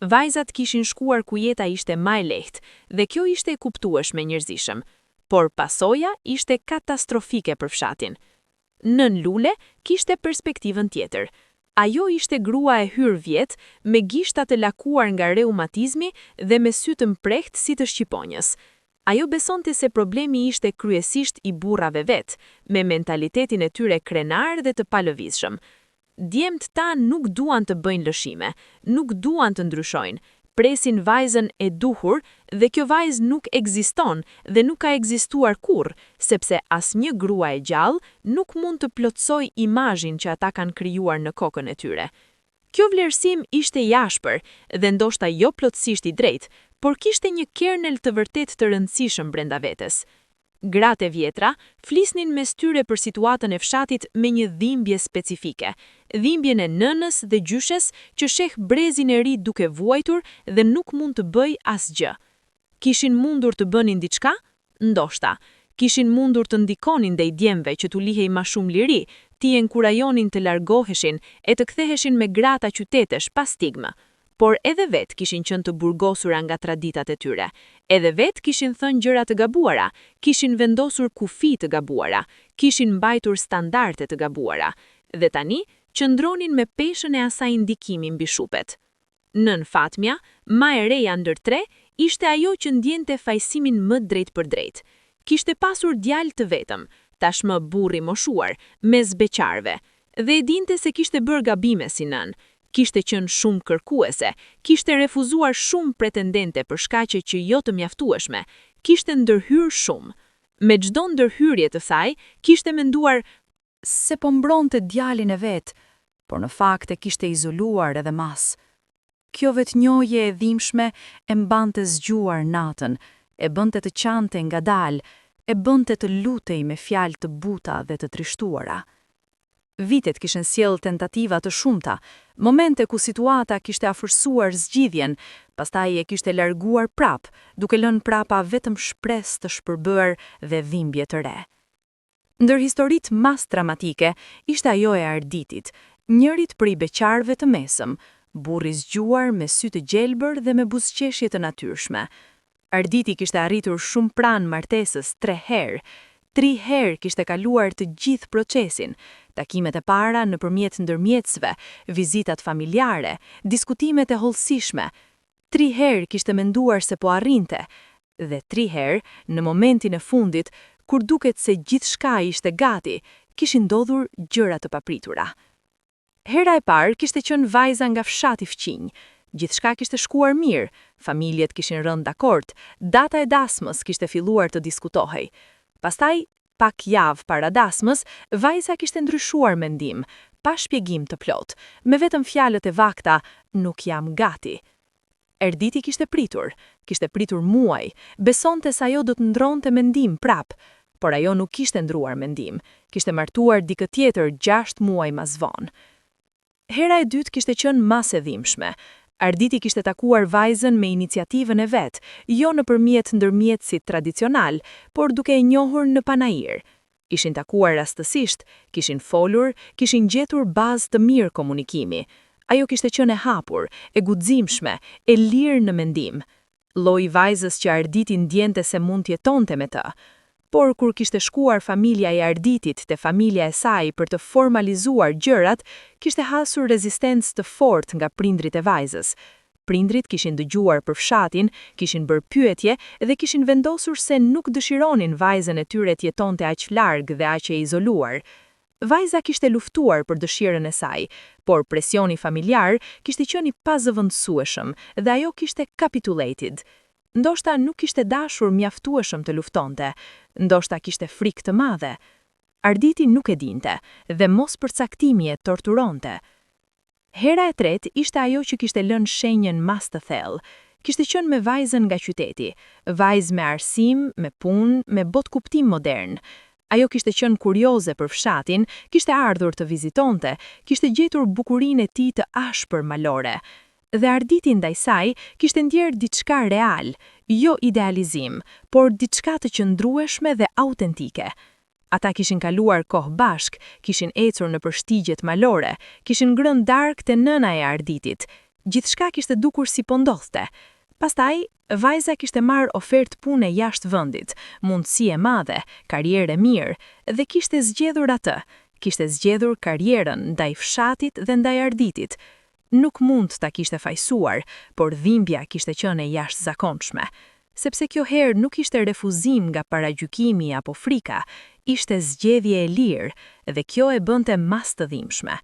Vajzat kishin shkuar ku jeta ishte më e lehtë dhe kjo ishte e kuptueshme njerëzishëm, por pasoja ishte katastrofike për fshatin. Nën Lule kishte perspektivën tjetër. Ajo ishte grua e hyrë vjet, me gishta të lakuar nga reumatizmi dhe me sy të mprehtë si të shqiponjës. Ajo besonte se problemi ishte kryesisht I burrave vet, me mentalitetin e tyre krenar dhe të palëvizshëm. Djemt ta nuk duan të bëjnë lëshime, nuk duan të ndryshojnë, presin vajzën e duhur dhe kjo vajzë nuk ekziston dhe nuk ka ekzistuar kurrë, sepse asnjë grua e gjallë nuk mund të plotësoj imazhin që ata kanë krijuar në kokën e tyre. Kjo vlerësim ishte I ashpër dhe ndoshta jo plotësisht I drejtë, por kishte një kernel të vërtet të rëndësishëm brenda vetes. Gratë e vjetra flisnin mes tyre për situatën e fshatit me një dhimbje specifike, dhimbjen e nënës dhe gjyshes që sheh brezin e ri duke vuajtur dhe nuk mund të bëj asgjë. Kishin mundur të bënin diçka? Ndoshta. Kishin mundur të ndikonin ndaj djemve që t'u lihej ma shumë liri, t'i enkurajonin të largoheshin e të ktheheshin me grata qytetesh pa stigmë. Por edhe vet kishin qenë të burgosura nga traditat e tyre. Edhe vet kishin thënë gjëra të gabuara, kishin vendosur kufi të gabuara, kishin mbajtur standarde të gabuara. Dhe tani, qëndronin me peshën e asaj ndikimi mbi shupet. Nën Fatmia, ma e reja ndër 3, ishte ajo që ndjente fajsimin më drejt për drejt. Kishte pasur djalë të vetëm, tashmë burri moshuar, mes beqarve, dhe e dinte se kishte bërë gabime si nën. Kishte qenë shumë kërkuese, kishte refuzuar shumë pretendente për shkaqe që jo të mjaftueshme, kishte ndërhyrë shumë. Me çdo ndërhyrje të saj, kishte menduar se po mbronte djalin e vet, por në fakt e kishte izoluar edhe mas. Kjo vetnjohje e dhimbshme e mbante zgjuar natën, e bënte të qante ngadalë, e bënte të lutej me fjalë të buta dhe të trishtuara. Vitet kishin sjell tentativa të shumta, momente ku situata kishte afërsuar zgjidhjen, pastaj e kishte larguar prap, duke lënë prapa vetëm shpresë të shpërbër dhe dhimbje të re. Ndër historitë mas dramatike ishte ajo e Arditit, njërit prej beqarëve të mesëm, burri zgjuar me sy të gjelbër dhe me buzëqeshje të natyrshme. Arditi kishte arritur shumë pranë martesës 3 herë. 3 herë kishte kaluar të gjithë procesin, takimet e para nëpërmjet ndërmjetësve, vizitat familjare, diskutimet e hollësishme. 3 herë kishte menduar se po arrinte, dhe 3 herë, në momentin e fundit, kur duket se gjithçka ishte gati, kishin ndodhur gjëra të papritura. Hera e parë kishte qenë vajza nga fshati fqinj. Gjithçka kishte shkuar mirë, familjet kishin rënë dakord, data e dasmës kishte filluar të diskutohej. Pastaj, pak javë para dasmës, vajza kishte ndryshuar mendim, pa shpjegim të plot, me vetëm fjalët e vakta, nuk jam gati. Arditi kishte pritur muaj, besonte se ajo do të ndronte mendim prap, por ajo nuk kishte ndruar mendim, kishte martuar dikë tjetër 6 muaj mas vonë. Hera e dytë kishte qenë mas e dhimbshme. Arditi kishte takuar vajzën me iniciativën e vet, jo nëpërmjet ndërmjetësit tradicional, por duke e njohur në panajir. Ishin takuar rastësisht, kishin folur, kishin gjetur bazë të mirë komunikimi. Ajo kishte qenë e hapur, e guximshme, e lirë në mendim. Lloji vajzës që Arditi ndjente se mund të jetonte me të. Por kur kishte shkuar familja e Arditit te familja e saj për të formalizuar gjërat, kishte hasur rezistencë të fortë nga prindrit e vajzës. Prindrit kishin dëgjuar për fshatin, kishin bërë pyetje dhe kishin vendosur se nuk dëshironin vajzën e tyre të jetonte aq larg dhe aq e izoluar. Vajza kishte luftuar për dëshirën e saj, por presioni familjar kishte qenë i pazëvendësueshëm dhe ajo kishte capitulated. Ndoshta nuk kishte dashur mjaftueshëm të luftonte, ndoshta kishte frikë të madhe. Arditi nuk e dinte dhe mos përcaktimi e torturonte. Hera e tretë ishte ajo që kishte lënë shenjën mas të thellë. Kishte qenë me vajzën nga qyteti, vajzë me arsim, me punë, me botkuptim modern. Ajo kishte qenë kurioze për fshatin, kishte ardhur të vizitonte, kishte gjetur bukurinë e tij të ashpër malore. Dhe Arditi ndaj saj kishte ndjerë diçka real, jo idealizim, por diçka të qëndrueshme dhe autentike. Ata kishin kaluar kohë bashk, kishin ecur në përshtigjet malore, kishin ngrënë darkë te nëna e Arditit. Gjithçka kishte dukur si po ndodhte. Pastaj, vajza kishte marrë ofertë pune jashtë vendit, mundësi e madhe, karrierë mirë, dhe kishte zgjedhur atë. Kishte zgjedhur karrierën ndaj fshatit dhe ndaj Arditit. Nuk mund ta kishte fajsuar, por dhimbja kishte qenë e jashtëzakonshme. Sepse kjo herë nuk ishte refuzim nga paragjykimi apo frika, ishte zgjedhje e lirë dhe kjo e bënte mas të dhimbshme.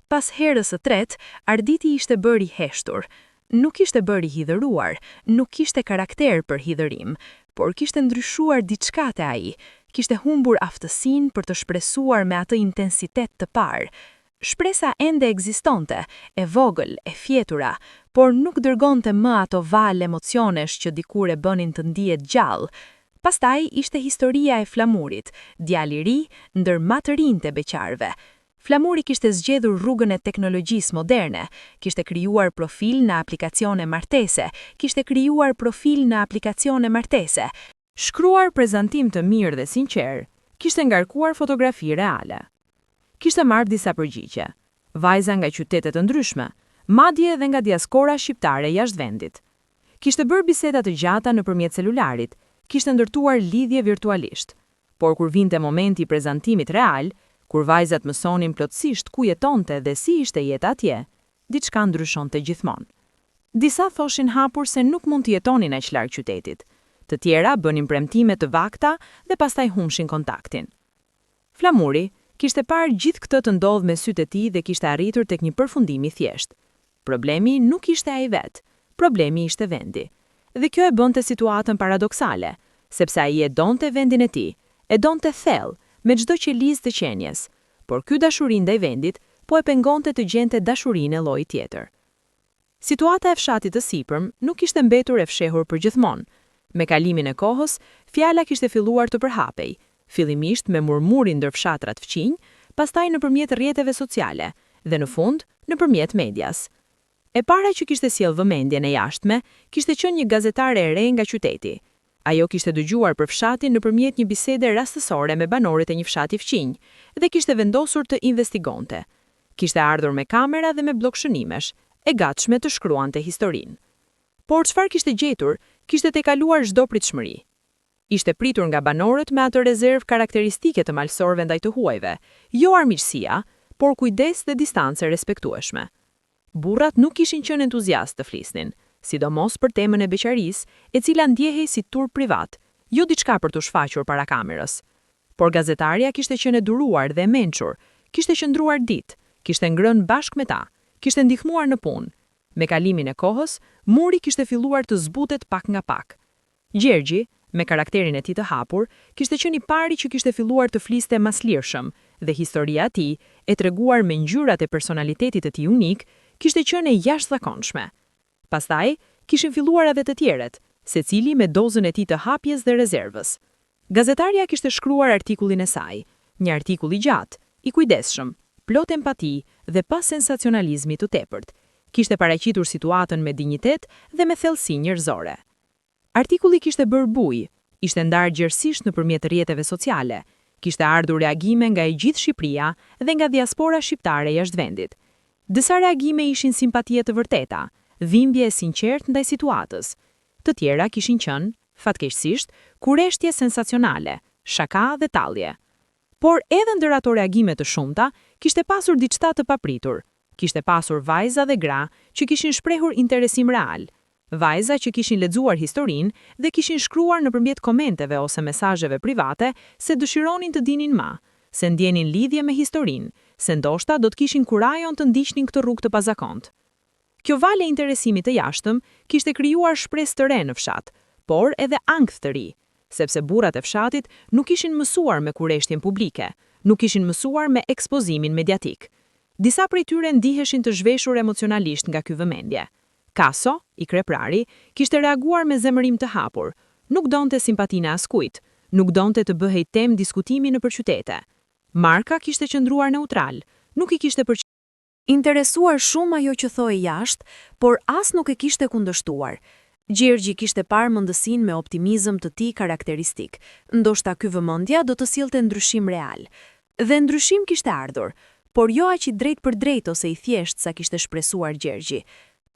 Pas herës së tretë, Arditi ishte bërë i heshtur. Nuk ishte bërë i hidhëruar, nuk kishte karakter për hidhërim, por kishte ndryshuar diçka te ai. Kishte humbur aftësinë për të shpresuar me atë intensitet të parë. Shpresa ende ekzistonte, e vogël, e fjetura, por nuk dërgonte më ato valë emocionesh që dikur e bënin të ndihet gjallë. Pastaj ishte historia e Flamurit, djali i ri ndër më të rinj të beqarëve. Flamuri kishte zgjedhur rrugën e teknologjisë moderne, kishte krijuar profil në aplikacione martese, shkruar prezantim të mirë dhe sinqer, kishte ngarkuar fotografi reale. Kishte marrë disa përgjigje, vajza nga qytete të ndryshme, madje edhe nga diaspora shqiptare jashtë vendit. Kishte bërë biseda të gjata nëpërmjet celularit, kishte ndërtuar lidhje virtualisht. Por kur vinte momenti i prezantimit real, kur vajzat mësonin plotësisht ku jetonte dhe si ishte jeta atje, diçka ndryshonte gjithmonë. Disa thoshin hapur se nuk mund të jetonin aq larg qytetit. Të tjera bënin premtime të vakta dhe pastaj humshin kontaktin. Flamuri kishte parë gjithë këtë të ndodhë me sytë e tij dhe kishte arritur tek një përfundim i thjeshtë. Problemi nuk ishte ai vet, problemi ishte vendi. Dhe kjo e bënte situatën paradoksale, sepse ai e donte vendin e tij, e donte thellë, me çdo qelizë të qenjes, por ky dashuri ndaj vendit po e pengonte të gjente dashurinë e llojit tjetër. Situata e fshatit të sipërm nuk ishte mbetur e fshehur përgjithmonë. Me kalimin e kohës, fjala kishte filluar të përhapej, fillimisht me murmurin ndër fshatrat fqinj, pastaj nëpërmjet rrjeteve sociale dhe në fund nëpërmjet medias. E para që kishte sjellë vëmendjen e jashtme, kishte qenë një gazetare e re nga qyteti. Ajo kishte dëgjuar për fshatin nëpërmjet një bisede rastësore me banorët e një fshati fqinj dhe kishte vendosur të investigonte. Kishte ardhur me kamera dhe me blok shënimesh, e gatshme të shkruante historinë. Por çfarë kishte gjetur, kishte tejkaluar çdo pritshmëri. Ishte pritur nga banorët me atë rezervë karakteristike të malësorëve ndaj të huajve, jo armiqësia, por kujdes dhe distancë respektueshme. Burrat nuk kishin qenë entuziast të flisnin, sidomos për temën e beqarisë, e cila ndjehej si turp privat, jo diçka për të shfaqur para kamerës. Por gazetarja kishte qenë e duruar dhe e mençur, kishte qëndruar ditë, kishte ngrënë bashkë me ta, kishte ndihmuar në punë. Me kalimin e kohës, muri kishte filluar të zbutet pak nga pak. Gjergji, me karakterin e tij të hapur, kishte qenë i pari që kishte filluar të fliste maslirshëm, dhe historia e tij, e treguar me ngjyrat e personalitetit të tij unik, kishte qenë e jashtëzakonshme. Pastaj, kishin filluar edhe të tjerët, secili me dozën e tij të hapjes dhe rezervës. Gazetarja kishte shkruar artikullin e saj, një artikull i gjatë, i kujdesshëm, plot empati dhe pa sensacionalizmi të tepërt. Kishte paraqitur situatën me dinjitet dhe me thellësi njerëzore. Artikulli kishte bërë bujë, ishte ndarë gjerësisht nëpërmjet rrjeteve sociale, kishte ardhur reagime nga e gjithë Shqipëria dhe nga diaspora shqiptare jashtë vendit. Disa reagime ishin simpatie të vërteta, dhimbje e sinqertë ndaj situatës. Të tjera kishin qenë, fatkeqësisht, kurreshtje sensacionale, shaka dhe tallje. Por edhe ndër ato reagime të shumta, kishte pasur diçka të papritur. Kishte pasur vajza dhe gra që kishin shprehur interesim real. Vajza që kishin lexuar historinë dhe kishin shkruar nëpërmjet komenteve ose mesazheve private se dëshironin të dinin më, se ndjenin lidhje me historinë, se ndoshta do të kishin kurajon të ndiqnin këtë rrugë të pazakontë. Kjo valë e interesimit të jashtëm kishte krijuar shpresë të re në fshat, por edhe ankth të ri, sepse burrat e fshatit nuk ishin mësuar me kurreshtjen publike, nuk ishin mësuar me ekspozimin mediatik. Disa prej tyre ndiheshin të zhveshur emocionalisht nga ky vëmendje. Kaso, i kreprari, kishte reaguar me zemërim të hapur, nuk donte simpatinë e askujt, nuk donte të bëhej temë diskutimi nëpër qytete. Marka kishte qëndruar neutral, nuk i kishte interesuar shumë ajo që thoi jashtë, por as nuk e kishte kundërshtuar. Gjergji kishte parë mendësinë me optimizëm të tij karakteristik, ndoshta ky vëmendja do të sillte ndryshim real. Dhe ndryshim kishte ardhur, por jo aq i drejt për drejt ose i thjesht sa kishte shpresuar Gjergji.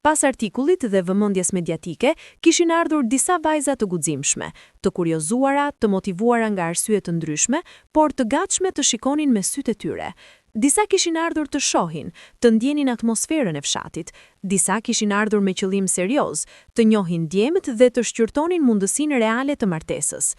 Pas artikullit dhe vëmendjes mediatike, kishin ardhur disa vajza të guximshme, të kuriozuara, të motivuara nga arsye të ndryshme, por të gatshme të shikonin me sytë e tyre. Disa kishin ardhur të shohin, të ndjenin atmosferën e fshatit, disa kishin ardhur me qëllim serioz, të njohin djemët dhe të shqyrtonin mundësinë reale të martesës.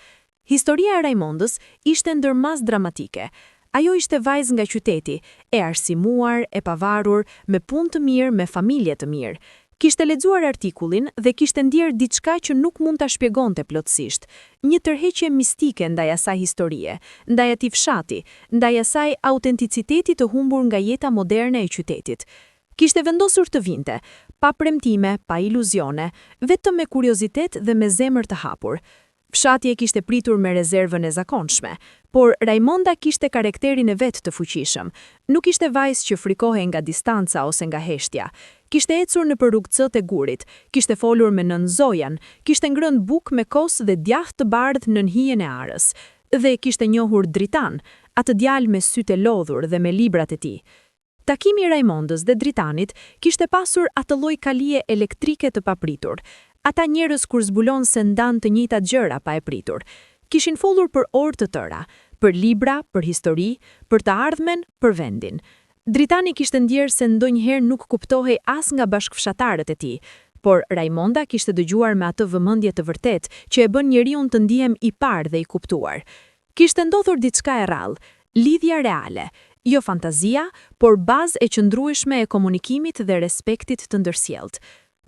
Historia e Raimondës ishte ndërmas dramatike. Ajo ishte vajzë nga qyteti, e arsimuar, e pavarur, me punë të mirë, me familje të mirë. Kishte lexuar artikullin dhe kishte ndier diçka që nuk mund ta shpjegonte plotësisht, një tërheqje mistike ndaj asaj historie, ndaj atij fshati, ndaj asaj autenticiteti të humbur nga jeta moderne e qytetit. Kishte vendosur të vinte, pa premtime, pa iluzione, vetëm me kuriozitet dhe me zemër të hapur. Fshati e kishte pritur me rezervën e zakonshme, por Raimonda kishte karakterin e vet të fuqishëm. Nuk ishte vajzë që frikohej nga distanca ose nga heshtja. Kishte ecur në rrugëcët e gurit, kishte folur me nën Zojan, kishte ngrënë bukë me kos dhe djathtë të bardhë nën hijen e Arës, dhe kishte njohur Dritan, atë djalë me sytë e lodhur dhe me librat e tij. Takimi i Raimondës dhe Dritanit kishte pasur atë lloj kalije elektrike të papritur. Ata njerëz kur zbulon se ndan të njëjtat gjëra pa e pritur. Kishin folur për orë të tëra, për libra, për histori, për të ardhmen, për vendin. Dritani kishte ndjerë se ndonjëherë nuk kuptohej as nga bashkëfshatarët e tij, por Raimonda kishte dëgjuar me atë vëmendje të vërtet që e bën njeriu të ndihem i parë dhe i kuptuar. Kishte ndodhur diçka e rrallë, lidhja reale, jo fantazia, por bazë e qëndrueshme e komunikimit dhe respektit të ndërsjellët.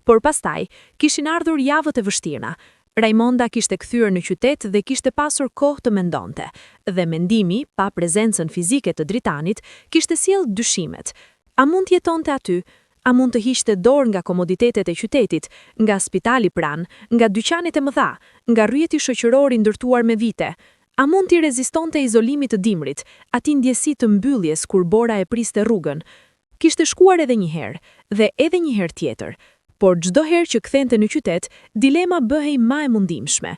Por pastaj, kishin ardhur javët e vështira. Raimonda kishte kthyer në qytet dhe kishte pasur kohë të mendonte, dhe mendimi, pa prezencën fizike të Dritanit, kishte sjellë dyshimet. A mund të jetonte aty? A mund të hiqte dorë nga komoditetet e qytetit, nga spitali pranë, nga dyqanet e mëdha, nga rrjeti shoqëror i ndërtuar me vite? A mund t'i rezistonte izolimit të dimrit, ati ndjesi të mbylljes kur bora e priste rrugën? Kishte shkuar edhe një herë, dhe edhe një herë tjetër, por çdo herë që kthente në qytet, dilema bëhej më e mundimshme.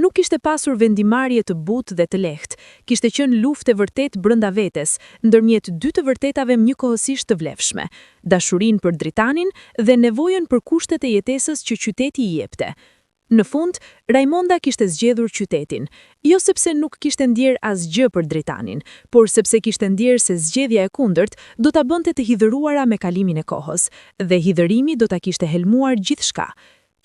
Nuk kishte pasur vendimarrje të butë dhe të lehtë, kishte qenë luftë e vërtet brenda vetes, ndërmjet dy të vërtetave njëkohësisht të vlefshme, dashurinë për dritanin dhe nevojën për kushtet e jetesës që qyteti i jepte. Në fund, Raimonda kishte zgjedhur qytetin, jo sepse nuk kishte ndjer asgjë për dritanin, por sepse kishte ndjer se zgjedhja e kundërt do ta bënte të hidhëruara me kalimin e kohës, dhe hidhërimi do ta kishte helmuar gjithçka.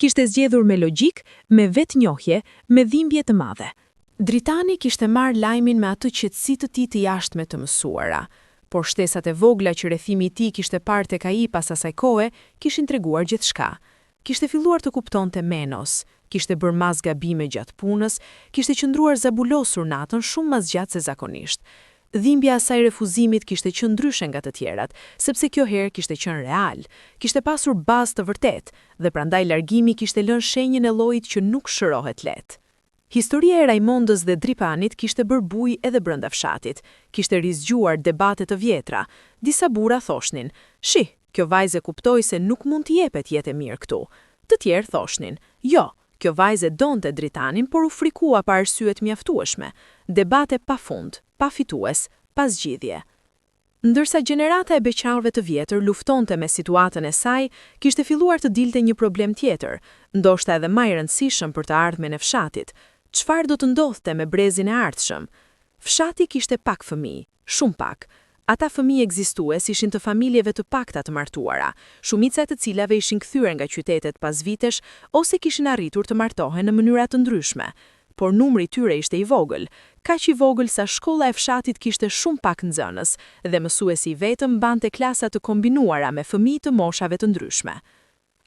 Kishte zgjedhur me logjik, me vetnjohje, me dhimbje të madhe. Dritani kishte marrë lajmin me atë qetësi të tij të jashtme të mësuara, por shtesat e vogla që rrethimi i tij kishte parë tek ai pas asaj kohe kishin treguar gjithçka. Kishte filluar të kuptonte menos, kishte bërë mas gabime gjatë punës, kishte qëndruar zabulosur natën shumë mas gjatë se zakonisht. Dhimbja asaj refuzimit kishte qenë ndryshe nga të tjerat, sepse kjo herë kishte qenë real, kishte pasur bazë të vërtet, dhe prandaj largimi kishte lënë shenjën e llojit që nuk shërohet lehtë. Historia e Raimondës dhe Dripanit kishte bërë bujë edhe brenda fshatit, kishte rizgjuar debate të vjetra. Disa burra thoshnin: "Shi, kjo vajzë kuptoi se nuk mund të jepet jetë e mirë këtu." Të tjerë thoshnin: "Jo, kjo vajzë donte dritanin, por u frikua pa arsye të mjaftueshme." Debate pafund, pa fitues, pa zgjidhje. Ndërsa gjenerata e beqarëve të vjetër luftonte me situatën e saj, kishte filluar të dilte një problem tjetër, ndoshta edhe më i rëndësishëm për të ardhmen e fshatit. Çfarë do të ndodhte me brezin e ardhshëm? Fshati kishte pak fëmijë, shumë pak. Ata fëmijë ekzistues ishin të familjeve të pakta të martuara, shumica e të cilave ishin kthyer nga qytetet pas vitesh ose kishin arritur të martohen në mënyra të ndryshme. Por numri i tyre ishte i vogël, kaq i vogël sa shkolla e fshatit kishte shumë pak nxënës dhe mësuesi i vetëm mbante klasa të kombinuara me fëmijë të moshave të ndryshme.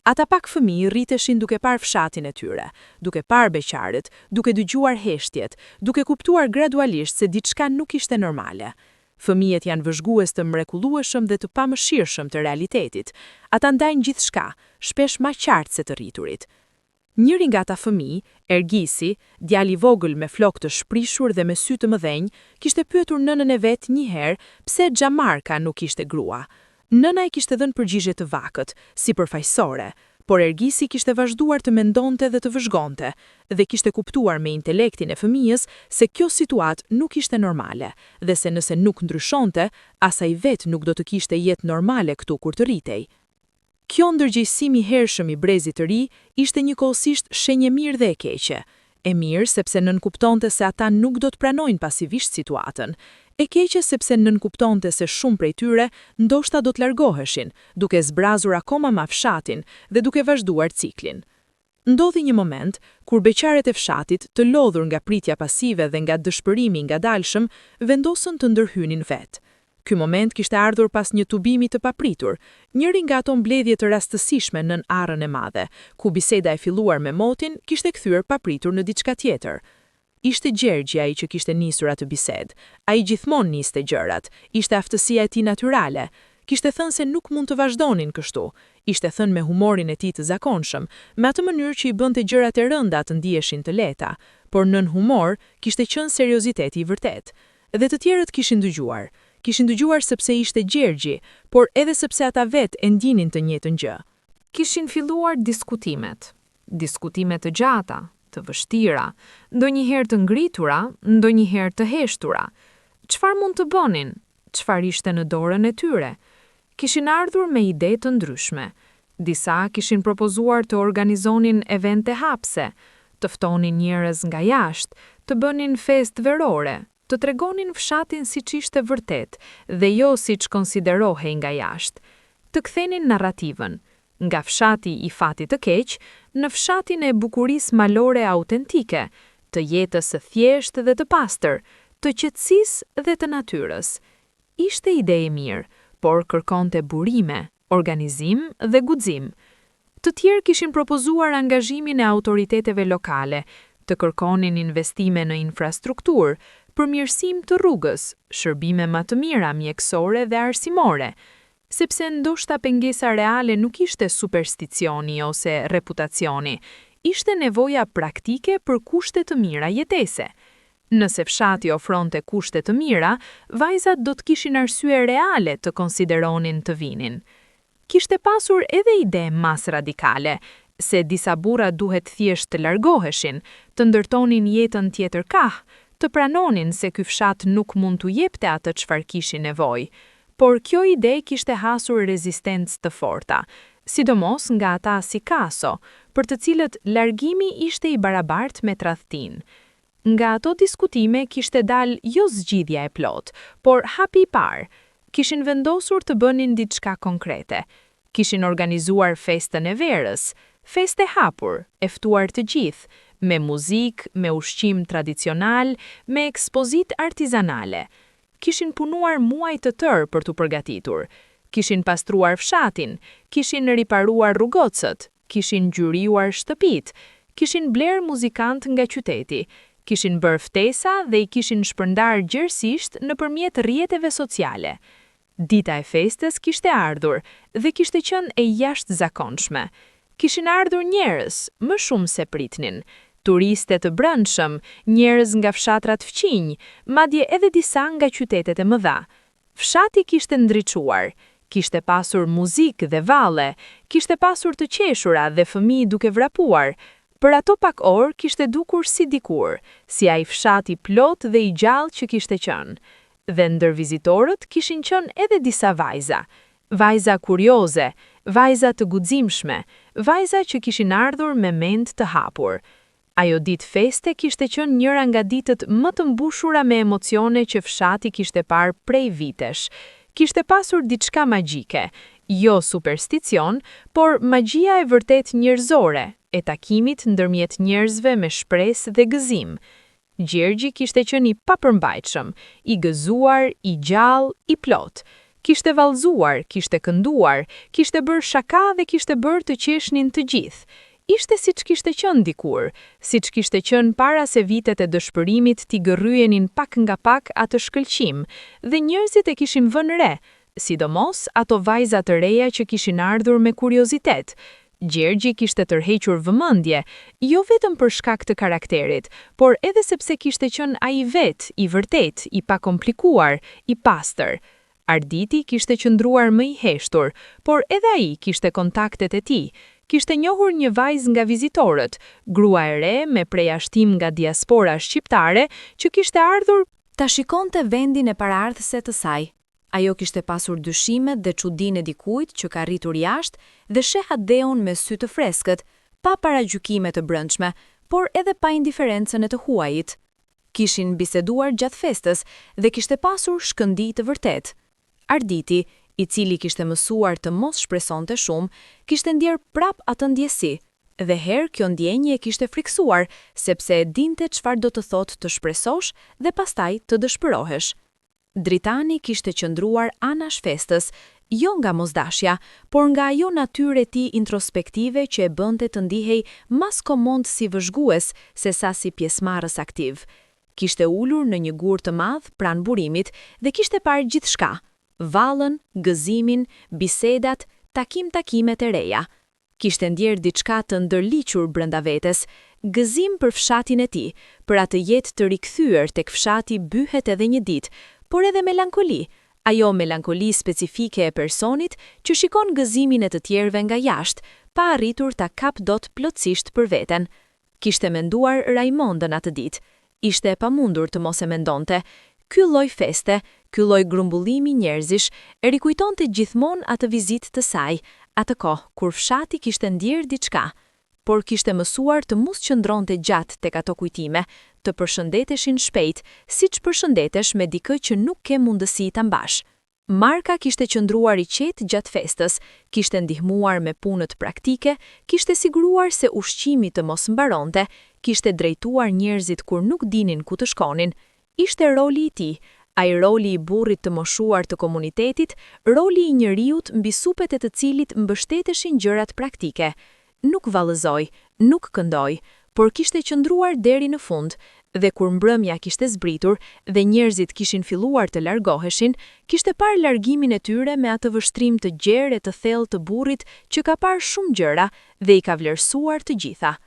Ata pak fëmijë rriteshin duke parë fshatin e tyre, duke parë beqarët, duke dëgjuar heshtjet, duke kuptuar gradualisht se diçka nuk ishte normale. Fëmijët janë vëzhgues të mrekullueshëm dhe të pamëshirshëm të realitetit. Ata ndajnë gjithçka, shpesh më qartë se të rriturit. Njëri nga ata fëmijë, Ergisi, djali i vogël me flokë të shprishur dhe me sy të mëdhenj, kishte pyetur nënën e vet një herë pse Xhamarka nuk ishte grua. Nëna i kishte dhënë përgjigje të vakët, si përfaqësore, por Ergisi kishte vazhduar të mendonte dhe të vëzhgonte, dhe kishte kuptuar me intelektin e fëmijës se kjo situatë nuk ishte normale, dhe se nëse nuk ndryshonte, asaj vetë nuk do të kishte jetë normale këtu kur të rritej. Kjo ndërgjegjësim i hershëm i brezit të ri ishte njëkohësisht shenjë mirë dhe e keqe. E mirë sepse nënkuptonte se ata nuk do të pranojnë pasivisht situatën. E keqe sepse nënkuptonte se shumë prej tyre ndoshta do të largoheshin, duke zbrazur akoma ma fshatin dhe duke vazhduar ciklin. Ndodhi një moment kur beqaret e fshatit, të lodhur nga pritja pasive dhe nga dëshpërimi ngadalshëm, vendosën të ndërhynin vetë. Ky moment kishte ardhur pas një tubimi të papritur, njëri nga ato mbledhje të rastësishme nën arrën e madhe, ku biseda e filluar me motin kishte kthyer papritur në diçka tjetër. Ishte Gjergji ai që kishte nisur atë bisedë. Ai gjithmonë niste gjërat, ishte aftësia e tij natyrale. Kishte thënë se nuk mund të vazhdonin kështu. Ishte thënë me humorin e tij të zakonshëm, me atë mënyrë që i bënte gjërat e rënda të ndieshin të lehta, por nën humor kishte qenë serioziteti i vërtet. Dhe të tjerët kishin dëgjuar. Kishin dëgjuar sepse ishte Gjergji, por edhe sepse ata vetë e ndinin të njëjtën gjë. Kishin filluar diskutimet. Diskutime të gjata, të vështira, ndonjëherë të ngritura, ndonjëherë të heshtura. Çfarë mund të bënin? Çfarë ishte në dorën e tyre? Kishin ardhur me ide të ndryshme. Disa kishin propozuar të organizonin evente hapse, të ftonin njerëz nga jashtë, të bënin festë verore, të tregonin fshatin siç ishte vërtet dhe jo siç konsiderohej nga jashtë, të kthenin narrativën nga fshati i fatit të keq në fshatin e bukurisë malore autentike, të jetës së thjeshtë dhe të pastër, të qetësisë dhe të natyrës. Ishte ide e mirë, por kërkonte burime, organizim dhe guxim. Të tjerë kishin propozuar angazhimin e autoriteteve lokale, të kërkonin investime në infrastrukturë, përmirësim të rrugës, shërbime më të mira mjekësore dhe arsimore, sepse ndoshta pengesa reale nuk ishte supersticioni ose reputacioni, ishte nevoja praktike për kushte të mira jetese. Nëse fshati ofronte kushte të mira, vajzat do të kishin arsye reale të konsideronin të vinin. Kishte pasur edhe ide mas radikale, se disa burra duhet thjesht të largoheshin, të ndërtonin jetën tjetër kah, të pranonin se ky fshat nuk mund t'u jepte atë çfarë kishin nevojë. Por kjo ide kishte hasur rezistencë të forta, sidomos nga ata si Kaso, për të cilët largimi ishte i barabartë me tradhtinë. Nga ato diskutime kishte dal jo zgjidhja e plot, por hapi i parë. Kishin vendosur të bënin diçka konkrete. Kishin organizuar festën e verës, festë e hapur, e ftuar të gjithë, me muzikë, me ushqim tradicional, me ekspozitë artizanale. Kishin punuar muaj të tërë për t'u përgatitur. Kishin pastruar fshatin, kishin riparuar rrugocët, kishin gjyriuar shtëpitë, kishin bler muzikant nga qyteti, kishin bërë ftesa dhe i kishin shpërndar gjerësisht nëpërmjet rrjeteve sociale. Dita e festës kishte ardhur dhe kishte qenë e jashtëzakonshme. Kishin ardhur njerëz, më shumë se pritnin, turiste të brendshëm, njerëz nga fshatrat fqinj, madje edhe disa nga qytetet e mëdha. Fshati kishte ndriçuar, kishte pasur muzikë dhe valle, kishte pasur të qeshura dhe fëmijë duke vrapuar. Për ato pak orë kishte dukur si dikur, si ai fshati plot dhe i gjallë që kishte qenë. Dhe ndër vizitorët kishin qenë edhe disa vajza. Vajza kurioze, vajza të guximshme, vajza që kishin ardhur me mend të hapur. Ajo ditë feste kishte qenë njëra nga ditët më të mbushura me emocione që fshati kishte parë prej vitesh. Kishte pasur diçka magjike, jo supersticion, por magjia e vërtet njerëzore, e takimit ndërmjet njerëzve me shpresë dhe gëzim. Gjergji kishte qenë i papërmbajtshëm, i gëzuar, i gjallë, i plot. Kishte vallëzuar, kishte kënduar, kishte bërë shaka dhe kishte bërë të qeshnin të gjithë. Ishte siç kishte qenë dikur, siç kishte qenë para se vitet e dëshpërimit t'i gërryenin pak nga pak atë shkëlqim, dhe njerëzit e kishin vënë re, sidomos ato vajza të reja që kishin ardhur me kuriozitet. Gjergji kishte tërhequr vëmendje, jo vetëm për shkak të karakterit, por edhe sepse kishte qenë ai vet, i vërtet, i pakomplikuar, i pastër. Arditi kishte qëndruar më i heshtur, por edhe ai kishte kontaktet e tij. Kishte njohur një vajzë nga vizitorët, grua e re me përjashtim nga diaspora shqiptare që kishte ardhur ta shikonte vendin e paraardhëse të saj. Ajo kishte pasur dyshimet dhe çudinë e dikujt që ka rritur jashtë dhe sheha deun me sy të freskët, pa paragjykime të brendshme, por edhe pa indiferencën e të huajit. Kishin biseduar gjatë festës dhe kishte pasur shkëndij të vërtet. Arditi, i cili kishte mësuar të mos shpresonte shumë, kishte ndjer prap atë ndjesi, dhe herë kjo ndjenjë e kishte friksuar, sepse e dinte çfarë do të thotë të shpresosh dhe pastaj të dëshpërohesh. Dritani kishte qëndruar anash festës, jo nga mosdashja, por nga ajo natyrë e tij introspektive që e bënte të ndihej mas komond si vëzhgues se sa si pjesëmarrës aktiv. Kishte ulur në një gur të madh pranë burimit dhe kishte parë gjithçka: vallën, gëzimin, bisedat, takimet e reja. Kishte ndjer diçka të ndërliqur brenda vetes, gëzim për fshatin e tij, për atë jetë të rikthyer tek fshati byhet edhe një ditë, por edhe melankoli, ajo melankoli specifike e personit që shikon gëzimin e të tjerëve nga jashtë, pa arritur ta kap dot plotësisht për veten. Kishte menduar Raimondën atë ditë. Ishte e pamundur të mos e mendonte. Ky lloj feste, ky lloj grumbullimi njerëzish e rikujtonte gjithmonë atë vizitë të saj, atë kohë kur fshati kishte ndjer diçka, por kishte mësuar të mos qëndronte gjatë tek ato kujtime, të përshëndeteshin shpejt, siç përshëndetesh me dikë që nuk ke mundësi ta mbash. Marka kishte qëndruar i qetë gjatë festës, kishte ndihmuar me punët praktike, kishte siguruar se ushqimi të mos mbaronte, kishte drejtuar njerëzit kur nuk dinin ku të shkonin. Ishte roli i tij, ai roli i burrit të moshuar të komunitetit, roli i njeriut mbi supet e të cilit mbështeteshin gjërat praktike. Nuk vallëzoi, nuk këndoi, por kishte qëndruar deri në fund, dhe kur mbrëmja kishte zbritur dhe njerëzit kishin filluar të largoheshin, kishte parë largimin e tyre me atë vështrim të gjerë e të thellë të burrit që ka parë shumë gjëra dhe i ka vlerësuar të gjitha.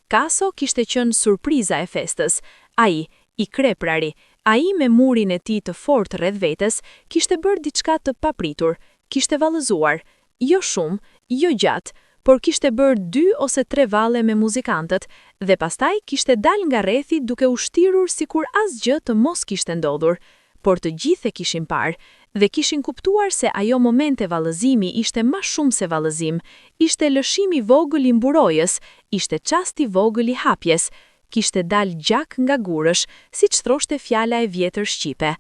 Kaso kishte qenë surpriza e festës. Ai, I kreprari, ai me murin e tij të fortë rreth vetes, kishte bërë diçka të papritur, kishte vallëzuar, jo shumë, jo gjatë, por kishte bërë 2 ose 3 valle me muzikantët dhe pastaj kishte dalë nga rrethi duke u shtirur sikur asgjë të mos kishte ndodhur, por të gjithë e kishin parë dhe kishin kuptuar se ajo momente vallëzimi ishte më shumë se vallëzim, ishte lëshimi i vogël i mburojës, ishte çasti i vogël i hapjes, kishte dalë gjak nga gurësh, siç thoshte fjala e vjetër shqipe.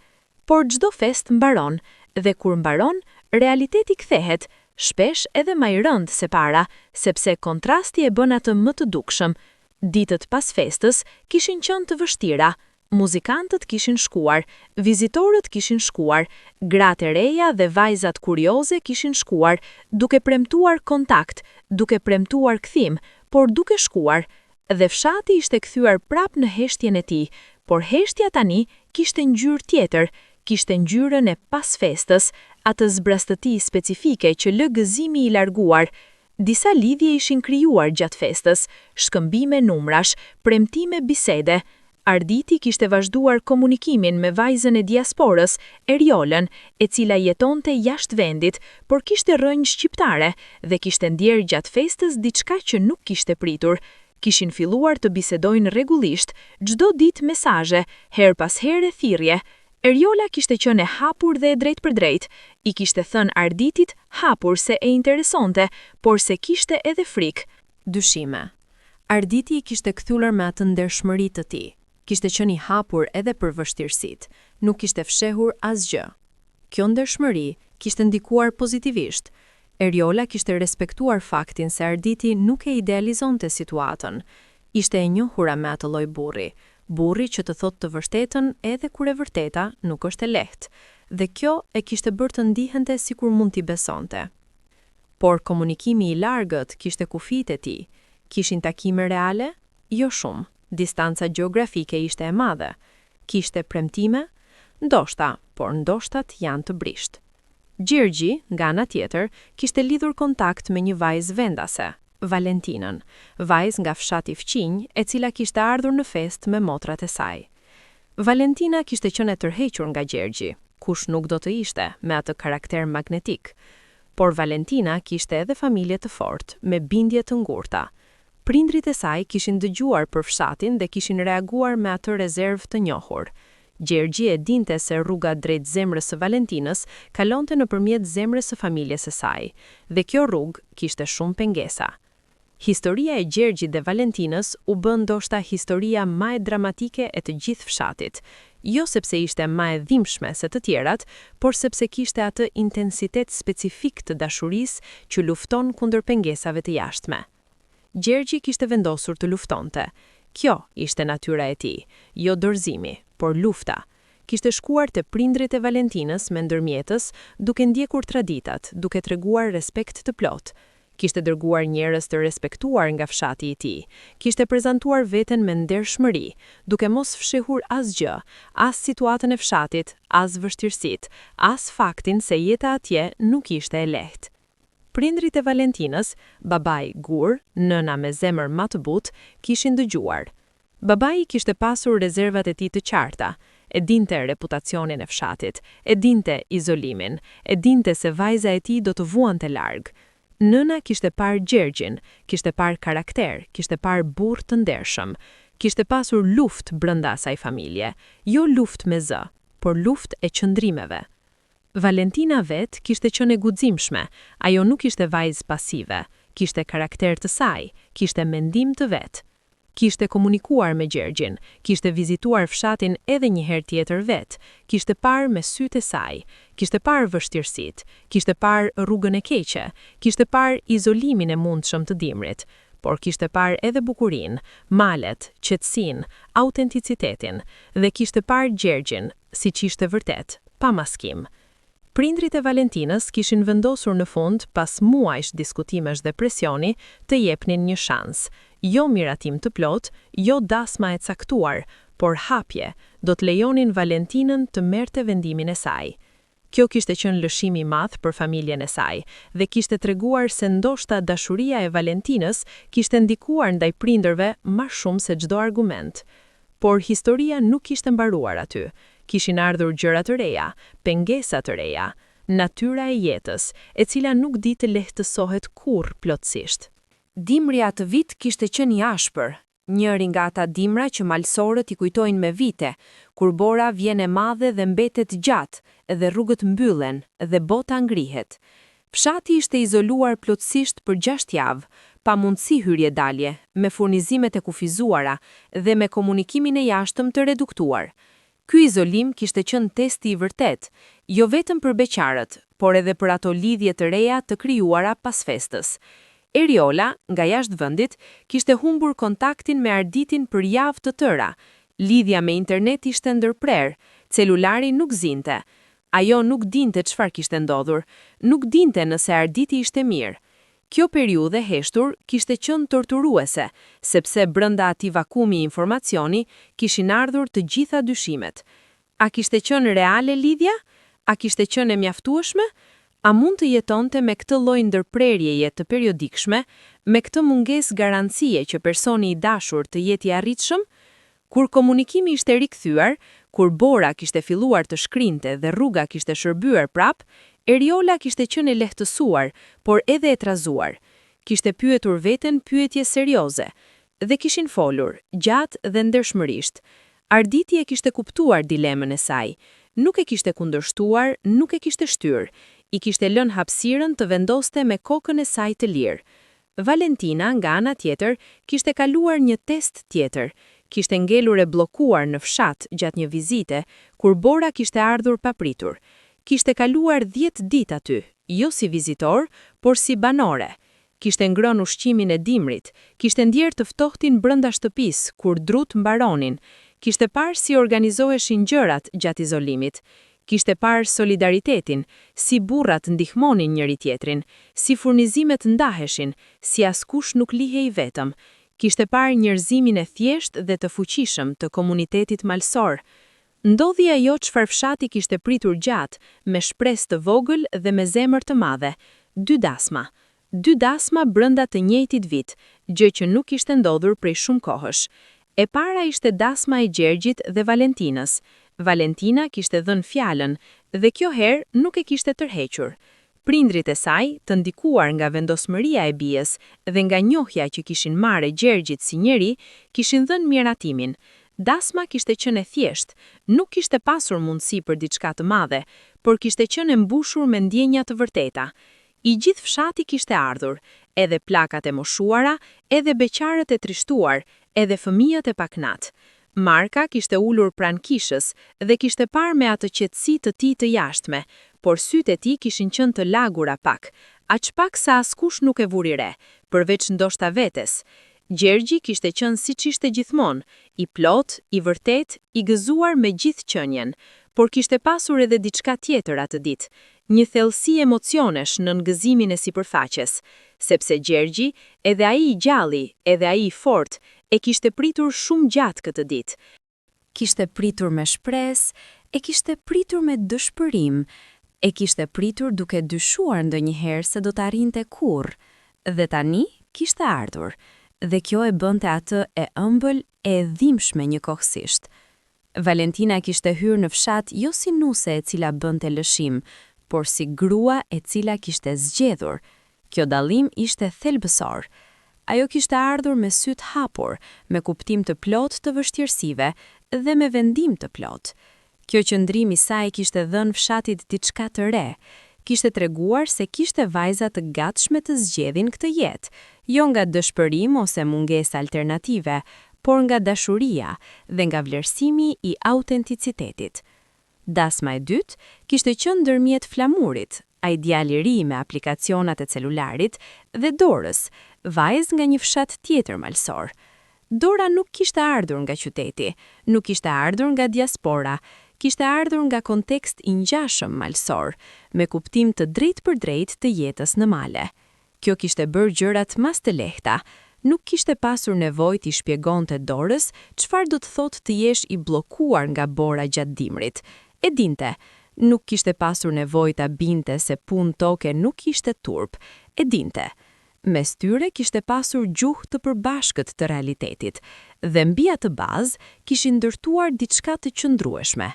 Por çdo fest mbaron, dhe kur mbaron, realiteti kthehet, shpesh edhe më i rënd se para, sepse kontrasti e bën atë më të dukshëm. Ditët pas festës kishin qenë të vështira. Muzikantët kishin shkuar, vizitorët kishin shkuar, gratë e reja dhe vajzat kurioze kishin shkuar, duke premtuar kontakt, duke premtuar kthim, por duke shkuar. Dhe fshati ishte kthyer prap në heshtjen e tij, por heshtja tani kishte ngjyrë tjetër, kishte ngjyrën e pas festës, atë zbrastëti specifike që lë gëzimi i larguar. Disa lidhje ishin krijuar gjatë festës, shkëmbime numrash, premtime bisede. Arditi kishte vazhduar komunikimin me vajzën e diasporës, Eriolën, e cila jetonte jashtë vendit, por kishte rrënjë shqiptare dhe kishte ndjerë gjatë festës diçka që nuk kishte pritur. Kishin filluar të bisedojnë rregullisht, çdo ditë mesazhe, her pas here thirrje. Eriola kishte qenë e hapur dhe e drejtpërdrejtë, i kishte thënë Arditit hapur se e interesonte, por se kishte edhe frikë. Dyshime. Arditi i kishte kthyer me atë ndershmëri të tij. Kishte qenë i hapur edhe për vështirësitë, nuk kishte fshehur asgjë. Kjo ndershmëri kishte ndikuar pozitivisht. Eriola kishte respektuar faktin se Arditi nuk e idealizonte situatën. Ishte e njohur me atë lloj burri që të thotë të vërtetën edhe kur e vërteta nuk është e lehtë, dhe kjo e kishte bërë të ndihente sikur mund t'i besonte. Por komunikimi i largët kishte kufijtë e tij. Kishin takime reale? Jo shumë. Distanca gjeografike ishte e madhe. Kishte premtime? Ndoshta, por ndoshtat janë të brisht. Gjergji, nga ana tjetër, kishte lidhur kontakt me një vajzë vendase, Valentinën, vajzë nga fshati fqinj, e cila kishte ardhur në fest me motrat e saj. Valentina kishte qenë e tërhequr nga Gjergji, kush nuk do të ishte me atë karakter magnetik. Por Valentina kishte edhe familje të fortë, me bindje të ngurta. Prindrit e saj kishin dëgjuar për fshatin dhe kishin reaguar me atë rezervë të njohur. Gjergji e dinte se rruga drejt zemrës së Valentinës kalonte nëpërmjet zemrës së familjes së saj, dhe kjo rrugë kishte shumë pengesa. Historia e Gjergjit dhe Valentinës u bë ndoshta historia më e dramatike e të gjithë fshatit, jo sepse ishte më e dhimbshme se të tjerat, por sepse kishte atë intensitet specifik të dashurisë që lufton kundër pengesave të jashtme. Gjergji kishte vendosur të luftonte. Kjo ishte natyra e tij, jo dorëzimi, por lufta. Kishte shkuar te prindrit e Valentinës me ndërmjetës, duke ndjekur traditat, duke treguar respekt të plot. Kishte dërguar njerëz të respektuar nga fshati i tij. Kishte prezantuar veten me ndershmëri, duke mos fshehur asgjë, as situatën e fshatit, as vështirësitë, as faktin se jeta atje nuk ishte e lehtë. Prindrit e Valentinës, babai gur, nëna me zemër më të butë, kishin dëgjuar. Babai kishte pasur rezervat e tij të qarta, e dinte reputacionin e fshatit, e dinte izolimin, e dinte se vajza e tij do të vuante larg. Nëna kishte parë Gjergjin, kishte parë karakter, kishte parë burr të ndershëm, kishte pasur luftë brenda asaj familje, jo luftë me zë, por luftë e qëndrimeve. Valentina vet kishte qenë e guximshme, ajo nuk ishte vajzë pasive, kishte karakter të saj, kishte mendim të vet. Kishte komunikuar me Gjergjin, kishte vizituar fshatin edhe një herë tjetër vet, kishte parë me sytë e saj, kishte parë vështirësitë, kishte parë rrugën e keqe, kishte parë izolimin e mundshëm të dimrit, por kishte parë edhe bukurinë, malet, qetësinë, autenticitetin, dhe kishte parë Gjergjin, siç ishte vërtet, pa maskim. Prindrit e Valentinës kishin vendosur në fund, pas muajsh diskutimesh dhe presioni, të jepnin një shans. Jo miratim të plot, jo dasma e caktuar, por hapje, do të lejonin Valentinën të merrte vendimin e saj. Kjo kishte qenë lëshimi i madh për familjen e saj dhe kishte treguar se ndoshta dashuria e Valentinës kishte ndikuar ndaj prindërve më shumë se çdo argument. por historia nuk ishte mbaruar aty. Kishin ardhur gjëra të reja, pengesa të reja, natyra e jetës, e cila nuk di të lehtësohet kurrë plotësisht. Dimri atë vit kishte qenë i ashpër, njëri nga ata dimra që malsorët i kujtojnë me vite, kur bora vjen e madhe dhe mbetet gjatë, dhe rrugët mbyllen dhe bota ngrihet. Fshati ishte izoluar plotësisht për 6 javë, pa mundësi hyrje dalje, me furnizimet e kufizuara dhe me komunikimin e jashtëm të reduktuar. Ky izolim kishte qenë testi i vërtet, jo vetëm për beqarët, por edhe për ato lidhje të reja të krijuara pas festës. Eriola, nga jashtë vendit, kishte humbur kontaktin me arditin për javë të tëra. Lidhja me internet ishte ndërprer, celulari nuk zinte. Ajo nuk dinte çfarë kishte ndodhur, nuk dinte nëse arditi ishte mirë. Kjo periudhe heshtur kishte qenë torturuese, sepse brenda atij vakumi informacioni kishin ardhur të gjitha dyshimet. A kishte qenë reale lidhja? A kishte qenë e mjaftueshme? A mund të jetonte me këtë lloj ndërprerjeje të periodikshme, me këtë mungesë garancie që personi i dashur të jetë i arritshëm? Kur komunikimi ishte rikthyer, kur bora kishte filluar të shkrinte dhe rruga kishte shërbyer prap, Eriola kishte qenë e lehtësuar, por edhe e trazuar. Kishte pyetur veten pyetje serioze, dhe kishin folur, gjatë dhe ndershmërisht. Arditi e kishte kuptuar dilemën e saj, nuk e kishte kundërshtuar, nuk e kishte shtyrë, i kishte lënë hapësirën të vendoste me kokën e saj të lirë. Valentina, nga ana tjetër, kishte kaluar një test tjetër. Kishte ngelur e bllokuar në fshat gjatë një vizite, kur bora kishte ardhur papritur. Kishte kaluar 10 ditë aty, jo si vizitor, por si banore. Kishte ngrënë ushqimin e dimrit, kishte ndjerë të ftohtin brenda shtëpisë kur drut mbaronin, kishte parë si organizoheshin gjërat gjatë izolimit, kishte parë solidaritetin, si burrat ndihmonin njëri tjetrin, si furnizimet ndaheshin, si askush nuk lihej vetëm. Kishte parë njerëzimin e thjeshtë dhe të fuqishëm të komunitetit malsor. Ndodhi ajo çfarë fshati kishte pritur gjatë, me shpresë të vogël dhe me zemër të madhe. 2 dasma. 2 dasma brenda të njëjtit vit, gjë që nuk kishte ndodhur prej shumë kohësh. E para ishte dasma e Gjergjit dhe Valentinës. Valentina kishte dhënë fjalën dhe kjo herë nuk e kishte tërhequr. Prindrit e saj, të ndikuar nga vendosmëria e bijës dhe nga njohja që kishin marrë Gjergjit si njeri, kishin dhënë miratimin. Dasma kishte qenë e thjeshtë, nuk kishte pasur mundësi për diçka të madhe, por kishte qenë e mbushur me ndjenja të vërteta. I gjithë fshati kishte ardhur, edhe plakat e moshuara, edhe beqarët e trishtuar, edhe fëmijët e paknat. Marka kishte ulur pranë kishës dhe kishte parë me atë qetësi të tij të jashtme, por sytë e tij kishin qenë të lagura pak, aq pak sa askush nuk e vuri re, përveç ndoshta vetes. Gjergji kishte qenë siç ishte gjithmonë, i plot, i vërtet, i gëzuar me gjithë qenjen, por kishte pasur edhe diçka tjetër atë ditë, një thellësi emocionesh në ngëzimin e sipërfaqes, sepse Gjergji, edhe ai i gjalli, edhe ai i fortë, e kishte pritur shumë gjatë këtë ditë. Kishte pritur me shpresë, e kishte pritur me dëshpërim, e kishte pritur duke dyshuar ndonjëherë se do të arrinte kurrë, dhe tani kishte ardhur. Dhe kjo e bënte atë e ëmbël e dhimbshme njëkohësisht. Valentina kishte hyrë në fshat jo si nuse e cila bënte lëshim, por si grua e cila kishte zgjedhur. Kjo dallim ishte thelbësor. Ajo kishte ardhur me syt hapur, me kuptim të plot të vështirësive dhe me vendim të plot. Kjo qëndrim i saj kishte dhënë fshatit diçka të re. Kishte treguar se kishte vajza të gatshme të zgjedhin këtë jetë, jo nga dëshpërim ose mungesë alternative, por nga dashuria dhe nga vlerësimi i autenticitetit. Dasma e dytë kishte qenë ndërmjet Flamurit, ai djali i ri me aplikacionat e celularit, dhe Dorës, vajzë nga një fshat tjetër malsor. Dora nuk kishte ardhur nga qyteti, nuk kishte ardhur nga diaspora, kishte ardhur nga kontekst i ngjashëm malsor, me kuptim të drejtë për drejtë të jetës në male. Kjo kishte bërë gjërat mas të lehta, nuk kishte pasur nevojë t'i shpjegonte Dorës çfarë do të thotë të jesh i bllokuar nga bora gjatë dimrit. E dinte, nuk kishte pasur nevojë ta binte se punë toke nuk ishte turp. E dinte. Mes tyre kishte pasur gjuhë të përbashkët të realitetit, dhe mbi atë bazë kishin ndërtuar diçka të qëndrueshme.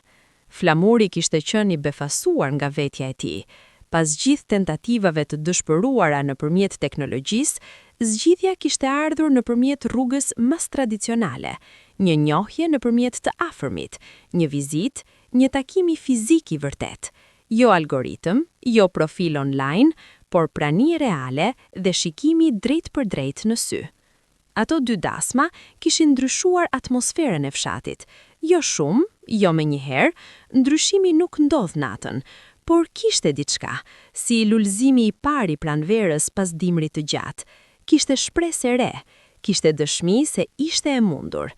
Flamuri kishte qenë i befasuar nga vetja e tij. Pas gjithë tentativave të dëshpëruara nëpërmjet teknologjisë, zgjidhja kishte ardhur nëpërmjet rrugës mas tradicionale, një njohje nëpërmjet të afërmit, një vizitë, një takimi fizik i vërtet. Jo algoritëm, jo profil online, por prani reale dhe shikimi drejt për drejt në sy. Ato dy dasma kishin ndryshuar atmosferën e fshatit. Jo shumë, jo me njëherë, ndryshimi nuk ndodh natën, por kishte diçka, si lulëzimi i pari pranverës pas dimrit të gjatë. Kishte shpresë e re, kishte dëshmi se ishte e mundur.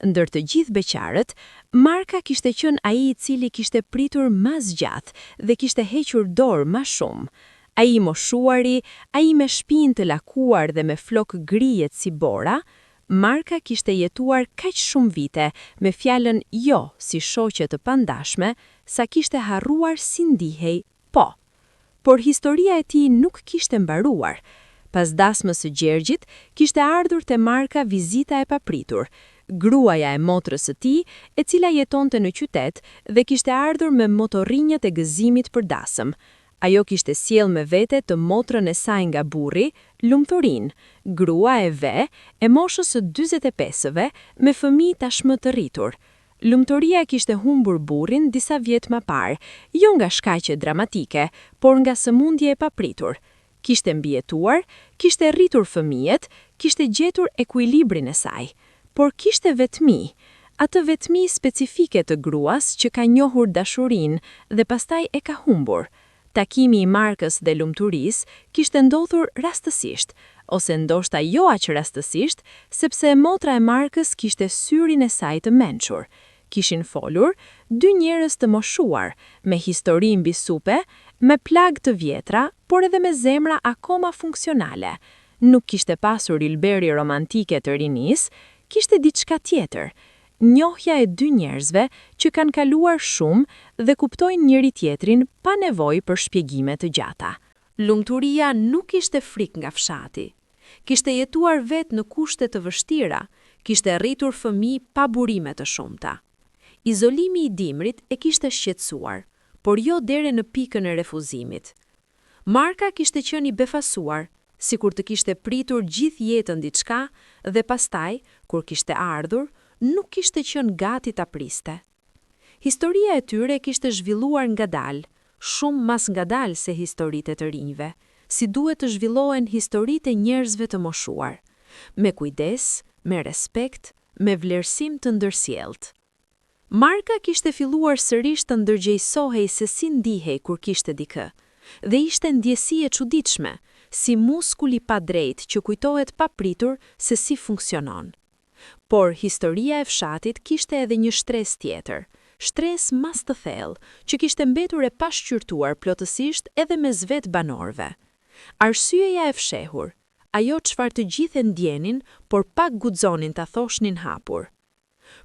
Ndër të gjithë beqarët, Marka kishte qenë ai i cili kishte pritur më zgjat dhe kishte hequr dorë më shumë. Ai moshuari, ai me shpinë të lakuar dhe me flok grijet si bora, Marka kishte jetuar kaq shumë vite me fjalën jo si shoqe të pandashme, sa kishte harruar si ndihej po. Por historia e tij nuk kishte mbaruar. Pas dasmës së Gjergjit, kishte ardhur te Marka vizita e papritur, gruaja e motrës së tij, e cila jetonte në qytet dhe kishte ardhur me motorrinjët e gëzimit për dasëm. Ajo kishte sjell me vete të motrën e saj nga burri, Lumthurin, grua e ve, e moshës së 45-ve, me fëmijë tashmë të rritur. Lumturia kishte humbur burrin disa vjet më parë, jo nga shkaqe dramatike, por nga sëmundje e papritur. Kishte mbijetuar, kishte rritur fëmijët, kishte gjetur ekuilibrin e saj, por kishte vetmi, atë vetmi specifike të gruas që ka njohur dashurinë dhe pastaj e ka humbur. Takimi i Markës dhe lumturisë kishte ndodhur rastësisht, ose ndoshta jo aq rastësisht, sepse motra e Markës kishte syrin e saj të mençur. Kishin folur dy njerëz të moshuar, me histori mbi supe, me plagë të vjetra, por edhe me zemra akoma funksionale. Nuk kishte pasur ilberi romantike të rinis, kishte diçka tjetër. Njohja e dy njerëzve që kanë kaluar shumë dhe kuptojnë njëri tjetrin pa nevojë për shpjegime të gjata. Lumturia nuk kishte frikë nga fshati. Kishte jetuar vetë në kushte të vështira, kishte rritur fëmijë pa burime të shumta. Izolimi i dimrit e kishte shqetësuar, por jo deri në pikën e refuzimit. Marka kishte qenë i befasuar, sikur të kishte pritur gjithë jetën diçka dhe pastaj, kur kishte ardhur, nuk kishte qenë gati ta priste. Historia e tyre kishte zhvilluar ngadalë, shumë mas ngadalë se historitë e të rinjve, si duhet të zhvillohen historitë e njerëzve të moshuar, me kujdes, me respekt, me vlerësim të ndërsjellët. Marka kishte filluar sërish të ndërgjegjësohej se si ndihej kur kishte dikë, dhe ishte ndjesi e çuditshme, si muskuli pa drejt që kujtohet papritur se si funksionon. Por historia e fshatit kishte edhe një shtresë tjetër, shtresë mas të thellë, që kishte mbetur e pashqyrtuar plotësisht edhe mes vetë banorëve. Arsyeja e fshehur, ajo çfarë të gjithë e ndjenin, por pak guxonin ta thoshnin hapur.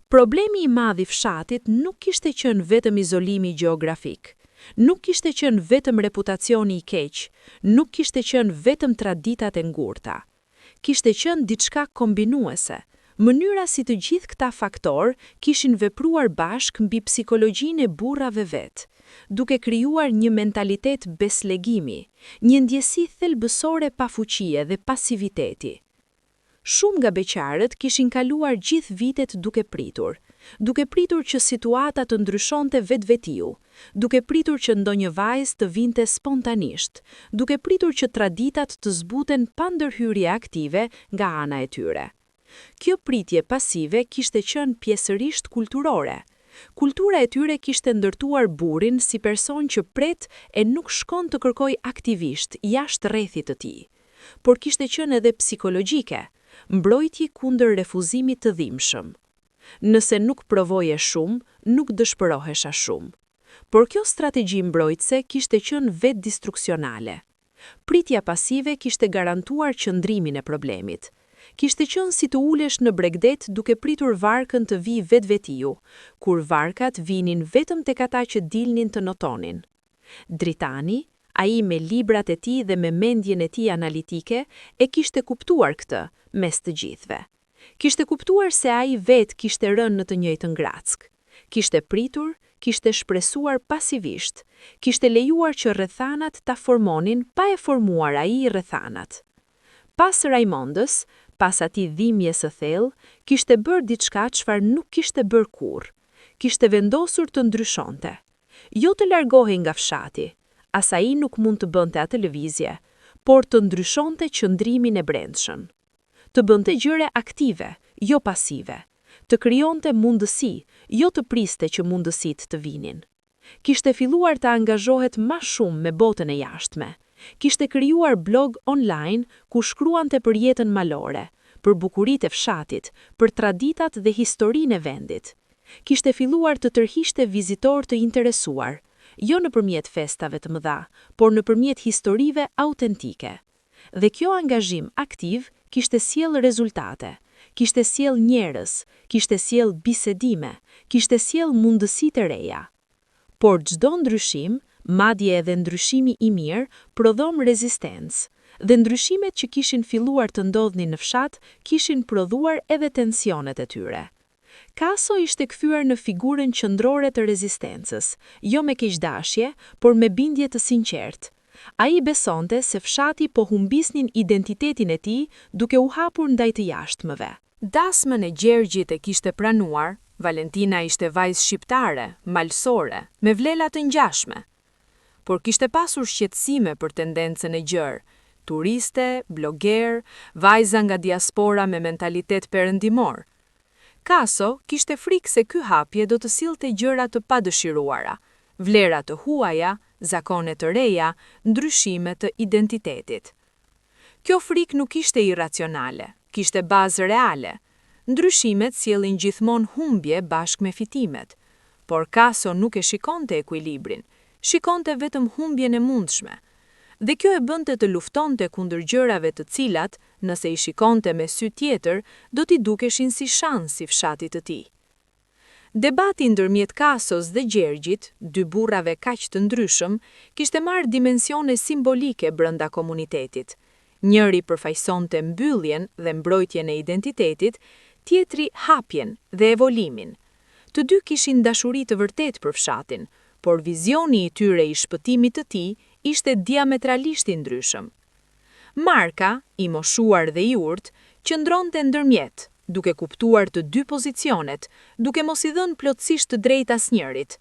Problemi i madh i fshatit nuk kishte qenë vetëm izolimi gjeografik, nuk kishte qenë vetëm reputacioni i keq, nuk kishte qenë vetëm traditat e ngurta. Kishte qenë diçka kombinuese. Mënyra si të gjithë këta faktor kishin vepruar bashk mbi psikologjinë e burrave vet, duke krijuar një mentalitet beslegimi, një ndjesi thelbësore pa fuqie dhe pasiviteti. Shumë nga beqarët kishin kaluar gjithë vitet duke pritur që situata të ndryshonte vetvetiu, duke pritur që ndonjë vajzë të vinte spontanisht, duke pritur që traditat të zbuten pa ndërhyrje aktive nga ana e tyre. Kjo pritje pasive kishte qenë pjesërisht kulturore. Kultura e tyre kishte ndërtuar burrin si person që pret e nuk shkon të kërkoj aktivisht jashtë rrethit të tij, por kishte qenë edhe psikologjike, mbrojtje kundër refuzimit të dhimbshëm. Nëse nuk provoje shumë, nuk dëshpërohesha shumë. Por kjo strategji mbrojtëse kishte qenë vetë destruksionale. Pritja pasive kishte garantuar qëndrimin e problemit. Kishte qenë si të ulesh në bregdet duke pritur varkën të vi vetvetiu, kur varkat vinin vetëm tek ata që dilnin të notonin. Dritani, Ai me librat e tij dhe me mendjen e tij analitike e kishte kuptuar këtë mes të gjithëve. Kishte kuptuar se ai vetë kishte rënë në të njëjtën grack. Kishte pritur, kishte shpresuar pasivisht, kishte lejuar që rrethanat ta formonin pa e formuar ai rrethanat. Pas Raimondës, pas atij dhimbje së thellë, kishte bërë diçka çfarë nuk kishte bërë kurrë. Kishte vendosur të ndryshonte. Jo të largohej nga fshati, as ai nuk mund të bënte atë lëvizje, por të ndryshonte qëndrimin e brendshëm. Të bënte gjëra aktive, jo pasive. Të krijonte mundësi, jo të priste që mundësitë të vinin. Kishte filluar të angazhohet më shumë me botën e jashtme. Kishte krijuar blog online ku shkruante për jetën malore, për bukuritë e fshatit, për traditat dhe historinë e vendit. Kishte filluar të tërhiqte vizitorë të interesuar, jo nëpërmjet festave të mëdha, por nëpërmjet historive autentike. Dhe kjo angazhim aktiv kishte sjell rezultate, kishte sjell njerëz, kishte sjell bisedime, kishte sjell mundësi të reja. Por çdo ndryshim, madje edhe ndryshimi i mirë, prodhon rezistencë, dhe ndryshimet që kishin filluar të ndodhnin në fshat kishin prodhuar edhe tensionet e tyre. Kaso ishte kthyer në figurën qendrore të rezistencës, jo me keqdashje, por me bindje të sinqertë. Ai besonte se fshati po humbisnin identitetin e tij duke u hapur ndaj të jashtëmëve. Dasmën e Gjergjit e kishte pranuar, Valentina ishte vajzë shqiptare, malsore, me vlela të ngjashme. Por kishte pasur shqetësime për tendencën e gjerë, turiste, bloger, vajza nga diaspora me mentalitet perëndimor. Kaso kishte frikë se ky hapje do të sillte gjëra të padëshiruara, vlera të huaja, zakone të reja, ndryshime të identitetit. Kjo frikë nuk ishte irracionale, kishte bazë reale. Ndryshimet sjellin gjithmonë humbje bashkë me fitimet, por Kaso nuk e shikonte ekuilibrin, shikonte vetëm humbjen e mundshme. Dhe kjo e bënte të luftonte kundër gjërave të cilat, nëse i shikonte me sy tjetër, do t'i dukeshin si shans si fshatit të tij. Debati ndërmjet Kasos dhe Gjergjit, dy burrave kaq të ndryshëm, kishte marrë dimensione simbolike brenda komunitetit. Njëri përfaqësonte mbylljen dhe mbrojtjen e identitetit, tjetri hapjen dhe evolimin. Të dy kishin dashuri të vërtetë për fshatin, por vizioni i tyre i shpëtimit të tij ishte diametralisht i ndryshëm. Marka, i moshuar dhe i urtë, qëndronte ndërmjet, duke kuptuar të dy pozicionet, duke mos i dhënë plotësisht të drejtë asnjërit.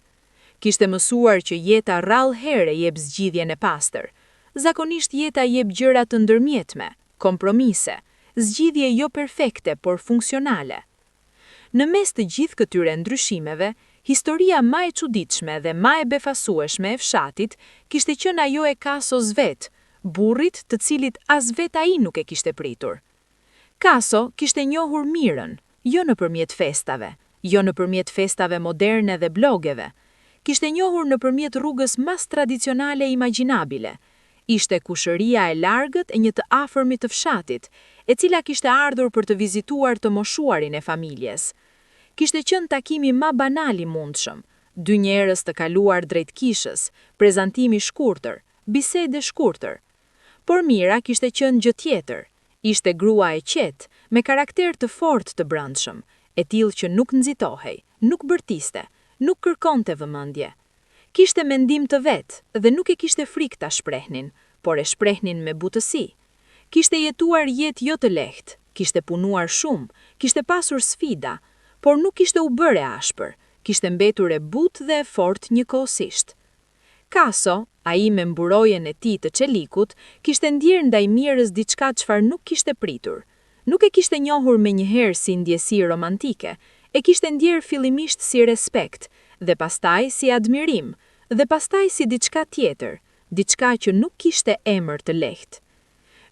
Kishte mësuar që jeta rrallë herë jep zgjidhjen e pastër. Zakonisht jeta jep gjëra të ndërmjetme, kompromise, zgjidhje jo perfekte, por funksionale. Në mes të gjithë këtyre ndryshimeve, historia më e çuditshme dhe më e befasueshme e fshatit kishte qenë ajo e Kasos vet, burrit të cilit as vet ai nuk e kishte pritur. Kaso kishte njohur mirën, jo nëpërmjet festave, jo nëpërmjet festave moderne dhe blogeve. Kishte njohur nëpërmjet rrugës mas tradicionale imagjinabile. Ishte kushëria e largët e një të afërmit të fshatit, e cila kishte ardhur për të vizituar të moshuarin e familjes. Kishte qenë takimi më banal i mundshëm, dy njerëz të kaluar drejt kishës, prezantimi shkurtër, bisede shkurtër. Por Mira kishte qenë gjë tjetër. Ishte grua e qetë, me karakter të fortë të brendshëm, e tillë që nuk nxitohej, nuk bërtiste, nuk kërkonte vëmendje. Kishte mendim të vet dhe nuk e kishte frikë ta shprehnin, por e shprehnin me butësi. Kishte jetuar jetë jo të lehtë, kishte punuar shumë, kishte pasur sfida, por nuk kishte u bërë e ashpër, kishte mbetur e butë dhe e fortë njëkohësisht. Kaso, ai me mburojen e tij të çelikut, kishte ndjerë ndaj Mirës diçka çfarë nuk kishte pritur. Nuk e kishte njohur menjëherë si ndjesi romantike, e kishte ndjerë fillimisht si respekt, dhe pastaj si admirim, dhe pastaj si diçka tjetër, diçka që nuk kishte emër të lehtë.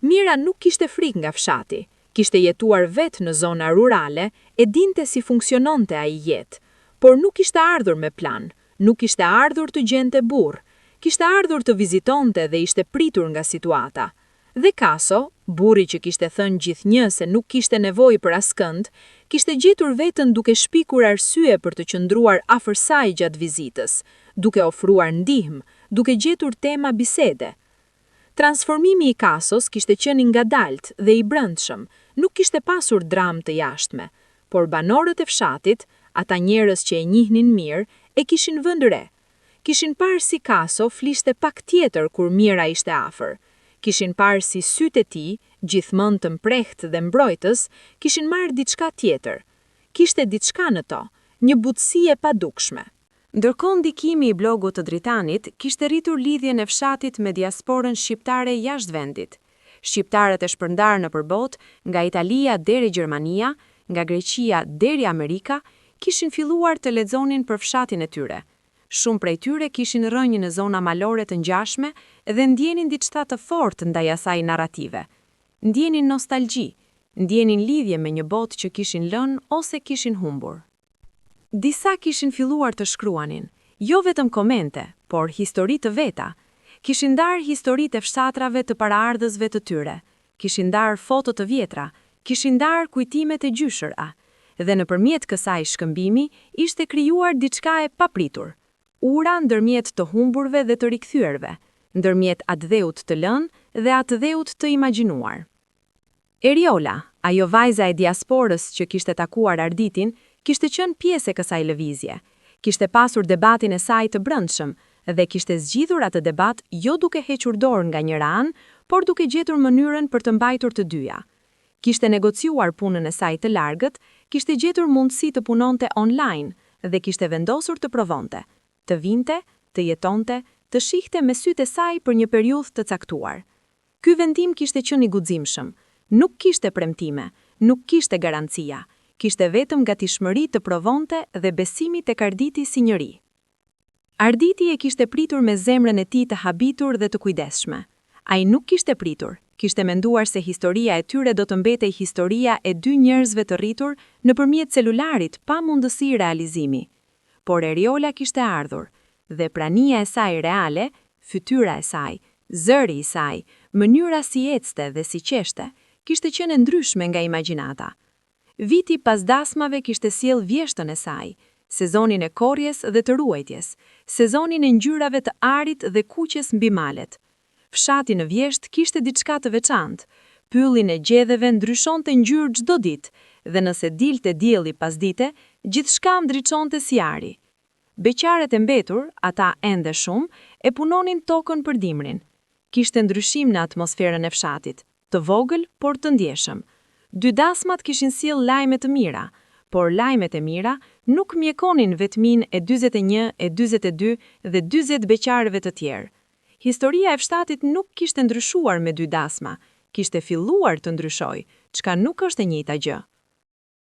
Mira nuk kishte frikë nga fshati, kishte jetuar vetë në zona rurale, e dinte si funksiononte ai jetë, por nuk kishte ardhur me plan, nuk kishte ardhur të gjente burr, kishte ardhur të vizitonte dhe ishte pritur nga situata. Dhe Kaso, burri që kishte thënë gjithnjë se nuk kishte nevojë për askënd, kishte gjetur veten duke shpikur arsye për të qëndruar afër saj gjatë vizitës, duke ofruar ndihmë, duke gjetur tema bisede. Transformimi i kasos kishte qenë ngadalt dhe i brendshëm, nuk kishte pasur dramë të jashtme, por banorët e fshatit, ata njerëz që e njihnin mirë, e kishin vënë re. Kishin parë si Kaso fliste pak tjetër kur Mira ishte afër. Kishin parë si sytë e tij, gjithmonë të mprehtë dhe mbrojtës, kishin marrë diçka tjetër. Kishte diçka në to, një butësi e padukshme. Ndërkohë ndikimi i blogut të Dritanit kishte rritur lidhjen e fshatit me diasporën shqiptare jashtë vendit. Shqiptarët e shpërndarë nëpër botë, nga Italia deri Gjermania, nga Greqia deri Amerika, kishin filluar të lexonin për fshatin e tyre. Shumë prej tyre kishin rënë në zona malore të ngjashme dhe ndjenin diçka të fortë ndaj asaj narrative. Ndjenin nostalgji, ndjenin lidhje me një botë që kishin lënë ose kishin humbur. Disa kishin filluar të shkruanin, jo vetëm komente, por histori të veta. Kishin ndarë historitë e fshatrave të paraardhësve të tyre, kishin ndarë foto të vjetra, kishin ndarë kujtimet e gjyshëra, dhe nëpërmjet kësaj shkëmbimi ishte krijuar diçka e papritur. Ura ndërmjet të humburve dhe të rikthyerve, ndërmjet atë dheut të lënë dhe atë dheut të imagjinuar. Eriola, ajo vajza e diasporës që kishte takuar Arditin, kishte qenë pjesë e kësaj lëvizje. Kishte pasur debatin e saj të brendshëm dhe kishte zgjidhur atë debat jo duke hequr dorë nga njëra anë, por duke gjetur mënyrën për të mbajtur të dyja. Kishte negociuar punën e saj të largët, kishte gjetur mundësi të punonte online dhe kishte vendosur të provonte, të vinte, të jetonte, të shihte me sytë e saj për një periudhë të caktuar. Ky vendim kishte qenë i guximshëm, nuk kishte premtime, nuk kishte garancia. Kishte vetëm gatishmëri të provonte dhe besimi tek Arditi si njeri. Arditi e kishte pritur me zemrën e tij të habitur dhe të kujdesshme. Ai nuk kishte pritur, kishte menduar se historia e tyre do të mbetej historia e dy njerëzve të rritur nëpërmjet celularit pa mundësi realizimi. Por Eriola kishte ardhur, dhe prania e saj reale, fytyra e saj, zëri i saj, mënyra si ecste dhe si qeshte, kishte qenë ndryshme nga imagjinata. Viti pas dasmave kishte sjell vjeshtën e saj, sezonin e korrjes dhe të ruajtjes, sezonin e ngjyrave të arit dhe kuqes mbi malet. Fshati në vjesht kishte diçka të veçantë, pyllin e gjedheve ndryshonte ngjyrë çdo ditë, dhe nëse dilte dielli pas dite, gjithçka ndriçonte si ari. Beqaret e mbetur, ata ende shumë, e punonin tokën për dimrin. Kishte ndryshim në atmosferën e fshatit, të vogël por të ndjeshëm. Dy dasmat kishin sjell lajme të mira, por lajmet e mira nuk mjekonin vetmin e 41, e 42 dhe 40 beqarëve të tjerë. Historia e fshatit nuk kishte ndryshuar me dy dasma, kishte filluar të ndryshojë, çka nuk është e njëjta gjë.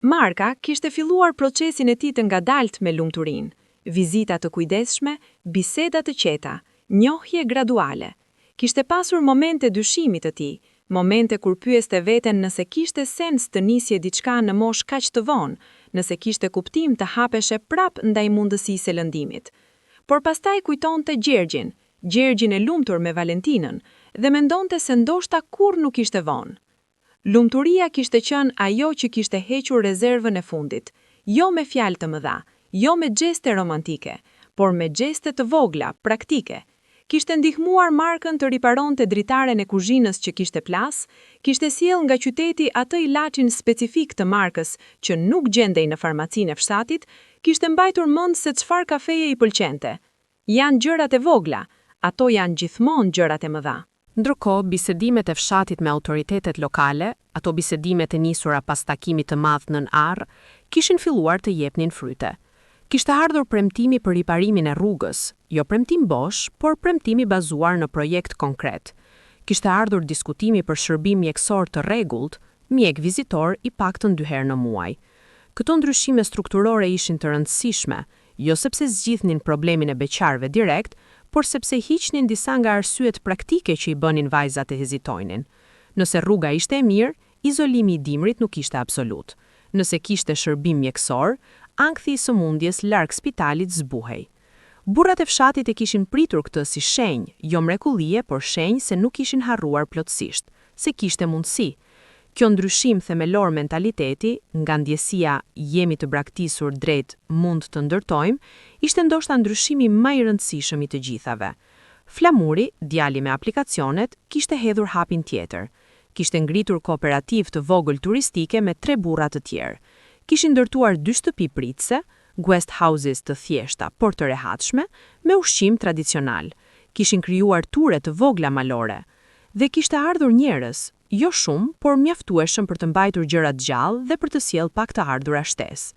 Marka kishte filluar procesin e tij të ngadalt me lumturinë, vizita të kujdesshme, biseda të qeta, njohje graduale. Kishte pasur momente dyshimit të tij, momente kur pyeste veten nëse kishte sens të nisje diçka në moshë kaq të vonë, nëse kishte kuptim të hapeshe prap ndaj mundësisë së lëndimit. Por pastaj kujtonte Gjergjin e lumtur me Valentinën, dhe mendonte se ndoshta kurrë nuk ishte vonë. Lumturia kishte qenë ajo që kishte hequr rezervën e fundit, jo me fjalë të mëdha, jo me gjeste romantike, por me gjeste të vogla, praktike. Kishte ndihmuar Markën të riparonte dritaren e kuzhinës që kishte plas, kishte sjell nga qyteti atë ilaçin specifik të Markës që nuk gjendej në farmacinë e fshatit, kishte mbajtur mend se çfarë kafeje i pëlqente. Janë gjërat e vogla, ato janë gjithmonë gjërat e mëdha. Ndërkohë, bisedimet e fshatit me autoritetet lokale, ato bisedimet e nisura pas takimit të madh nën Arr, kishin filluar të jepnin fryte. Kishte ardhur premtimi për riparimin e rrugës, jo premtim bosh, por premtimi bazuar në projekt konkret. Kishte ardhur diskutimi për shërbim mjekësor të rregullt, mjek vizitor i paktën 2 herë në muaj. Këto ndryshime strukturore ishin të rëndësishme, jo sepse zgjidhnin problemin e beqarëve direkt, por sepse hiqnin disa nga arsyet praktike që i bënin vajzat të hezitojnin. Nëse rruga ishte e mirë, izolimi i dimrit nuk ishte absolut. Nëse kishte shërbim mjekësor, ankthi i sëmundjes larg spitalit zbuhej. Burrat e fshatit e kishin pritur këtë si shenjë, jo mrekullie, por shenjë se nuk ishin harruar plotësisht, se kishte mundësi. Kjo ndryshim themelor mentaliteti, nga ndjesia jemi të braktisur drejt mund të ndërtojmë, ishte ndoshta ndryshimi më i rëndësishëm i të gjithave. Flamuri, djali me aplikacionet, kishte hedhur hapin tjetër. Kishte ngritur kooperativ të vogël turistike me 3 burra të tjerë. Kishin ndërtuar 2 shtëpi pritëse, guest houses të thjeshta, por të rehatshme, me ushqim tradicional. Kishin krijuar ture të vogla malore. Dhe kishte ardhur njerëz, jo shumë, por mjaftueshëm për të mbajtur gjërat gjallë dhe për të sjellë pak të ardhura shtesë.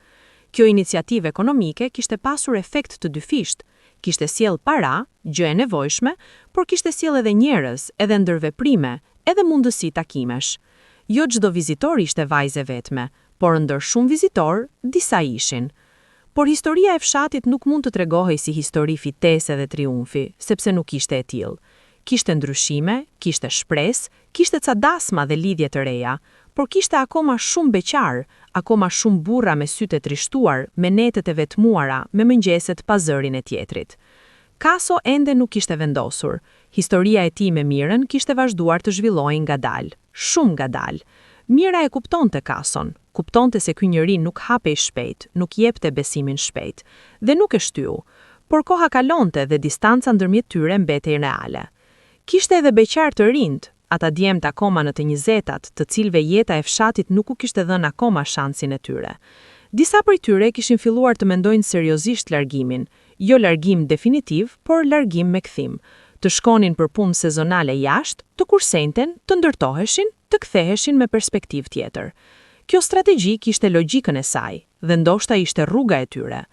Kjo iniciativë ekonomike kishte pasur efekt të dyfisht. Kishte sjell para, gjë e nevojshme, por kishte sjell edhe njerëz, edhe ndërveprime, edhe mundësi takimesh. Jo çdo vizitor ishte vajze vetme, por ndër shumë vizitor, disa ishin. Por historia e fshatit nuk mund të tregohej si histori fitese dhe triumfi, sepse nuk ishte e tillë. Kishte ndryshime, kishte shpresë, kishte ca dasma dhe lidhje të reja, por kishte akoma shumë beqar, akoma shumë burra me sytë e trishtuar, me netet e vetmuara, me mëngjeset pa zërin e tjetrit. Kaso ende nuk kishte vendosur. Historia e tij me Mirën kishte vazhduar të zhvillohej ngadalë, shumë ngadalë. Mira e kuptonte Kason, kuptonte se ky njeri nuk hapej shpejt, nuk jepte besimin shpejt, dhe nuk e shtyu, por koha kalonte dhe distanca ndërmjet tyre mbetej reale. Kishte edhe beqar të rinj, ata djemt akoma në të 20-tat, të cilëve jeta e fshatit nuk u kishte dhënë akoma shansin e tyre. Disa prej tyre kishin filluar të mendojnë seriozisht largimin, jo largim definitiv, por largim me kthim. Të shkonin për punë sezonale jashtë, të kursenten, të ndërtoheshin, të ktheheshin me perspektivë tjetër. Kjo strategji kishte logjikën e saj, dhe ndoshta ishte rruga e tyre.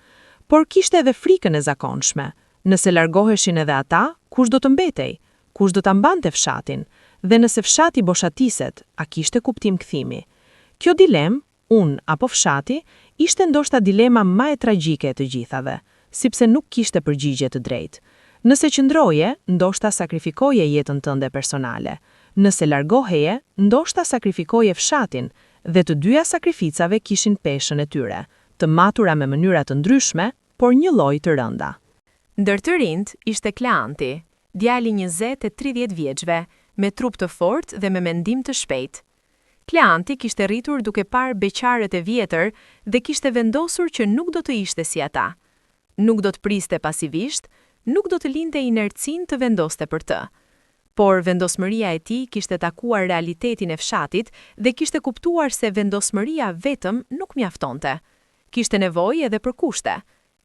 Por kishte edhe frikën e zakonshme. Nëse largoheshin edhe ata, kush do të mbetej? Kush do ta mbante fshatin? Dhe nëse fshati boshatiset, a kishte kuptim kthimi? Kjo dilem, unë apo fshati, ishte ndoshta dilema më e tragjike e të gjithave, sepse nuk kishte përgjigje të drejtë. Nëse qëndroje, ndoshta sakrifikoje jetën tënde personale. Nëse largoheje, ndoshta sakrifikoje fshatin, dhe të dyja sakrificave kishin peshën e tyre, të matura me mënyra të ndryshme, por një lloj të rënda. Ndër të rinjt ishte Kleanti, djali 20 e 30 vjeçve, me trup të fortë dhe me mendim të shpejtë. Kleanti kishte rritur duke parë beqarët e vjetër dhe kishte vendosur që nuk do të ishte si ata. Nuk do të priste pasivisht, nuk do të linte inercin të vendoste për të. Por vendosmëria e tij kishte takuar realitetin e fshatit dhe kishte kuptuar se vendosmëria vetëm nuk mjaftonte. Kishte nevojë edhe për kushte,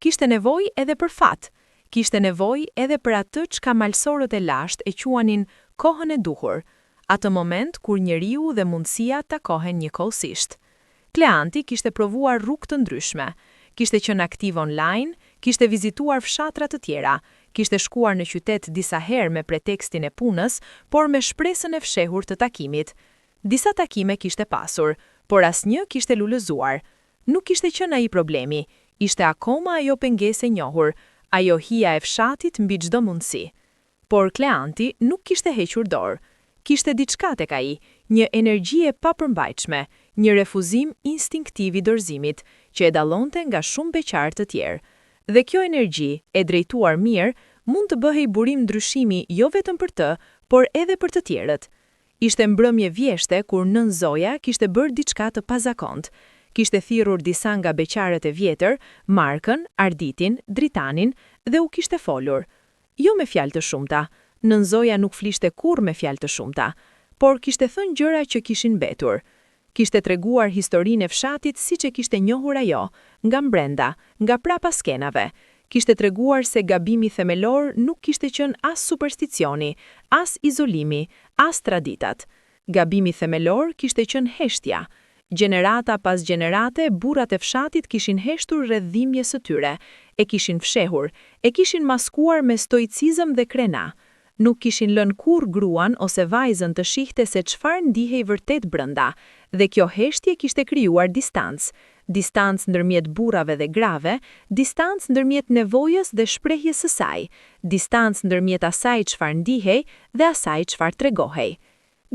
kishte nevojë edhe për fat, kishte nevojë edhe për atë çka malsorët e lashtë e quanin kohën e duhur, atë moment kur njeriu dhe mundësia takohen njëkohësisht. Kleanti kishte provuar rrugë të ndryshme, kishte qenë aktiv online, kishte vizituar fshatra të tjera, kishte shkuar në qytet disa herë me pretekstin e punës, por me shpresën e fshehur të takimit. Disa takime kishte pasur, por asnjë kishte lulëzuar. Nuk kishte qenë ai problemi, ishte akoma ajo pengesë e njohur, ajo hija e fshatit mbi çdo mundësi. Por Kleanti nuk kishte hequr dorë. Kishte diçka tek ai, një energji e papërmbajtshme, një refuzim instinktiv i dorëzimit, që e dallonte nga shumë beqar të tjerë. Dhe kjo energji, e drejtuar mirë, mund të bëhej burim ndryshimi jo vetëm për të, por edhe për të tjerët. Ishte mbrëmje vjeshte kur nën Zoja kishte bërë diçka të pazakontë. Kishte thirrur disa nga beqarët e vjetër, Markën, Arditin, Dritanin, dhe u kishte folur. Jo me fjalë të shumta, nën Zoja nuk flishte kurrë me fjalë të shumta, por kishte thënë gjëra që kishin mbetur. Kishte treguar historinë e fshatit siç e kishte njohur ajo, nga brenda, nga prapa skenave. Kishte treguar se gabimi themelor nuk kishte qenë as supersticioni, as izolimi, as traditat. Gabimi themelor kishte qenë heshtja. Gjenerata pas gjenerate, burrat e fshatit kishin heshtur rreth dhimbjes së tyre, e kishin fshehur, e kishin maskuar me stoicizëm dhe krena. Nuk kishin lënë kurrë gruan ose vajzën të shihte se çfarë ndihej vërtet brenda, dhe kjo heshtje kishte krijuar distancë ndërmjet burrave dhe grave, distancë ndërmjet nevojës dhe shprehjes së saj, distancë ndërmjet asaj çfarë ndihej dhe asaj çfarë tregohej.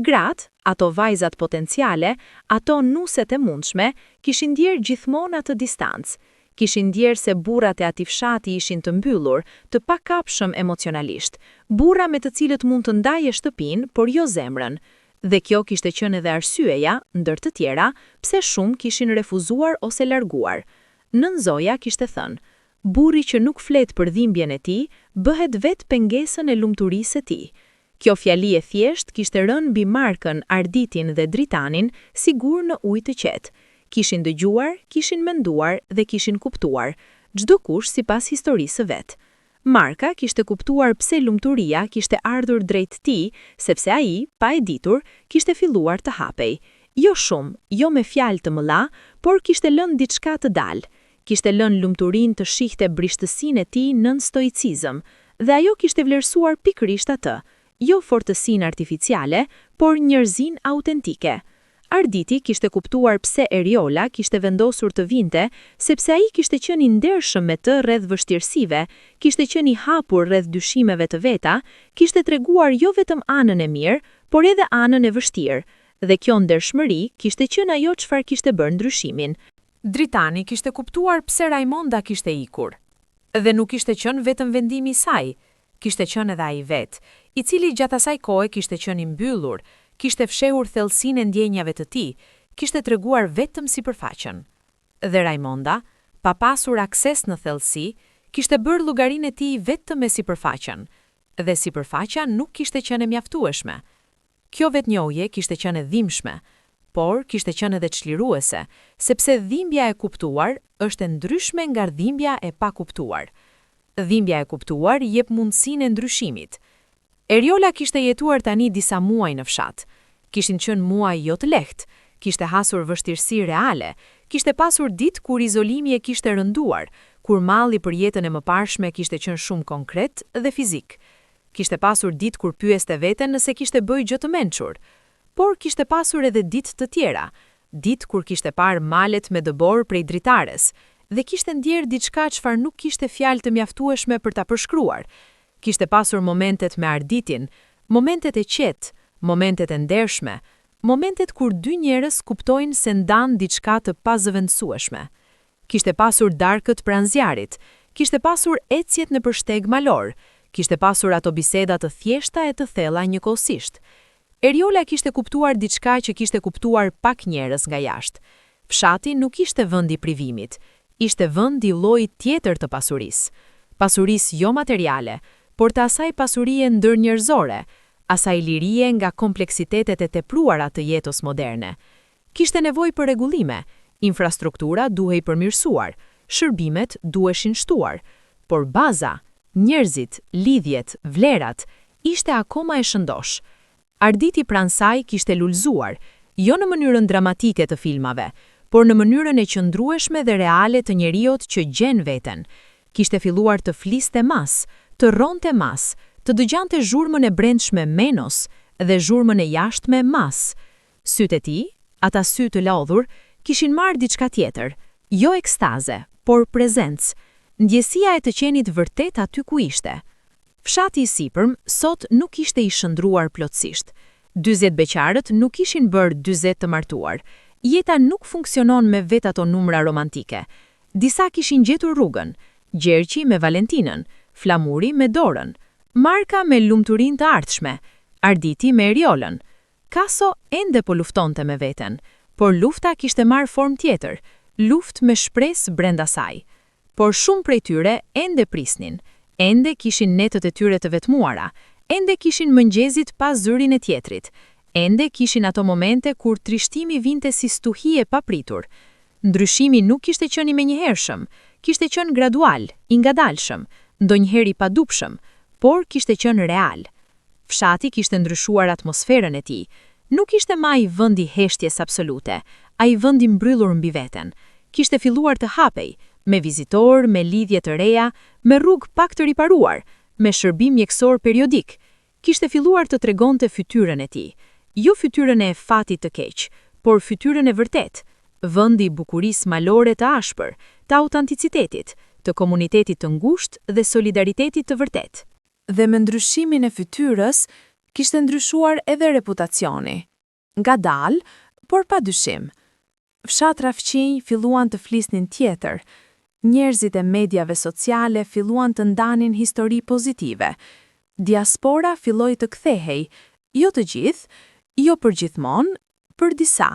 Gratë, ato vajzat potenciale, ato nuset e mundshme, kishin ndjerë gjithmonë atë distancë. Kishin ndjerë se burrat e atij fshati ishin të mbyllur, të pakapshëm emocionalisht, burra me të cilët mund të ndaje shtëpinë, por jo zemrën. Dhe kjo kishte qenë edhe arsyeja, ndër të tjera, pse shumë kishin refuzuar ose larguar. Nën Zoja kishte thënë: Burri që nuk flet për dhimbjen e tij, bëhet vetë pengesën e lumturisë së tij. Kjo fjali e thjesht kishte rënë mbi Markën, Arditin dhe Dritanin, sigur në ujë të qetë. Kishin dëgjuar, kishin menduar dhe kishin kuptuar, çdo kush sipas historisë së vet. Marka kishte kuptuar pse lumturia kishte ardhur drejt tij, sepse ai, pa e ditur, kishte filluar të hapej. Jo shumë, jo me fjalë të mëdha, por kishte lënë diçka të dalë. Kishte lënë lumturinë të shihte brishtësinë e tij nën stoicizëm, dhe ajo kishte vlerësuar pikërisht atë, jo fortësinë artificiale, por njerëzinë autentike. Arditi kishte kuptuar pse Eriola kishte vendosur të vinte, sepse ai kishte qenë i ndershëm me të rreth vështirësive, kishte qenë i hapur rreth dyshimeve të veta, kishte treguar jo vetëm anën e mirë, por edhe anën e vështirë, dhe kjo ndershmëri kishte qenë ajo çfarë kishte bërë ndryshimin. Dritani kishte kuptuar pse Raimonda kishte ikur. Dhe nuk kishte qenë vetëm vendimi i saj, kishte qenë edhe ai vet, i cili gjatë asaj kohe kishte qenë i mbyllur, kishte fshehur thellësinë e ndjenjave të tij, kishte treguar vetëm sipërfaqen. Dhe Raimonda, pa pasur akses në thellësi, kishte bërë llogarinë e tij vetëm me sipërfaqen, dhe sipërfaqja nuk kishte qenë e mjaftueshme. Kjo vetnjohje kishte qenë e dhimbshme, por kishte qenë edhe çliruese, sepse dhimbja e kuptuar është e ndryshme nga dhimbja e pa kuptuar. Dhimbja e kuptuar jep mundësinë e ndryshimit. Eriola kishte jetuar tani disa muaj në fshat. Kishin qenë muaj jo të lehtë, kishte hasur vështirësi reale, kishte pasur ditë kur izolimi e kishte rënduar, kur malli për jetën e mëparshme kishte qenë shumë konkret dhe fizik. Kishte pasur ditë kur pyeste veten nëse kishte bëj gjë të mençur, por kishte pasur edhe ditë të tjera, ditë kur kishte parë malet me dëbor prej dritares, dhe kishte ndjerë diçka çfarë nuk kishte fjalë të mjaftueshme për ta përshkruar. Kishte pasur momentet me Arditin, momentet e qetë, momentet e ndershme, momentet kur dy njerëz kuptojnë se ndan diçka të pazëvendësueshme. Kishte pasur darkët pranë zjarit, kishte pasur ecjet në përshteg malor, kishte pasur ato biseda të thjeshta e të thella njëkohësisht. Eriola kishte kuptuar diçka që kishte kuptuar pak njerëz nga jashtë. Fshati nuk ishte vendi i privimit, ishte vendi i llojit tjetër të pasurisë. Pasurisë jo materiale, por të asaj pasurie ndërnjerëzore, asaj lirie nga kompleksitetet e tepruara të jetës moderne. Kishte nevojë për rregullime, infrastruktura duhej përmirësuar, shërbimet duheshin shtuar, por baza, njerëzit, lidhjet, vlerat, ishte akoma e shëndosh. Arditi pranë saj kishte lulëzuar, jo në mënyrën dramatike të filmave, por në mënyrën e qëndrueshme dhe reale të njeriut që gjen veten. Kishte filluar të fliste mas, të ronte mas, të dëgjante zhurmën e brendshme menos dhe zhurmën e jashtme mas. Sytë e tij, ata sy të lodhur, kishin marrë diçka tjetër, jo ekstaze, por prezencë, ndjesia e të qenit vërtet aty ku ishte. Fshati i sipërm sot nuk ishte i shndruar plotësisht. 40 beqarët nuk ishin bërë 40 të martuar. Jeta nuk funksionon me vetë ato numra romantike. Disa kishin gjetur rrugën, Gjerqi me Valentinën, Flamuri me Dorën, Marka me lumturinë të ardhshme, Arditi me Eriolën. Kaso ende po luftonte me veten, por lufta kishte marrë formë tjetër, luftë me shpresë brenda saj. Por shumë prej tyre ende prisnin, ende kishin netët e tyre të vetmuara, ende kishin mëngjezit pa zërin e tjetrit, ende kishin ato momente kur trishtimi vinte si stuhi e papritur. Ndryshimi nuk kishte qenë i menjëhershëm, kishte qenë gradual, i ngadalshëm, ndonjëherë i padupshëm, por kishte qenë real. Fshati kishte ndryshuar atmosferën e tij. Nuk ishte më ai vendi heshtjes absolute, ai vendi mbyllur mbi veten. Kishte filluar të hapej, me vizitor, me lidhje të reja, me rrugë pak të riparuar, me shërbim mjekësor periodik. Kishte filluar të tregonte fytyrën e tij, jo fytyrën e fatit të keq, por fytyrën e vërtet. Vendi i bukurisë malore të ashpër, të autenticitetit, të komunitetit të ngushtë dhe solidaritetit të vërtet. Dhe me ndryshimin e fytyrës, kishte ndryshuar edhe reputacioni. Ngadalë, por pa dyshim. Fshatra fqinj filluan të flisnin tjetër. Njerëzit e mediave sociale filluan të ndanin histori pozitive. Diaspora filloi të kthehej, jo të gjithë, jo përgjithmonë, për disa,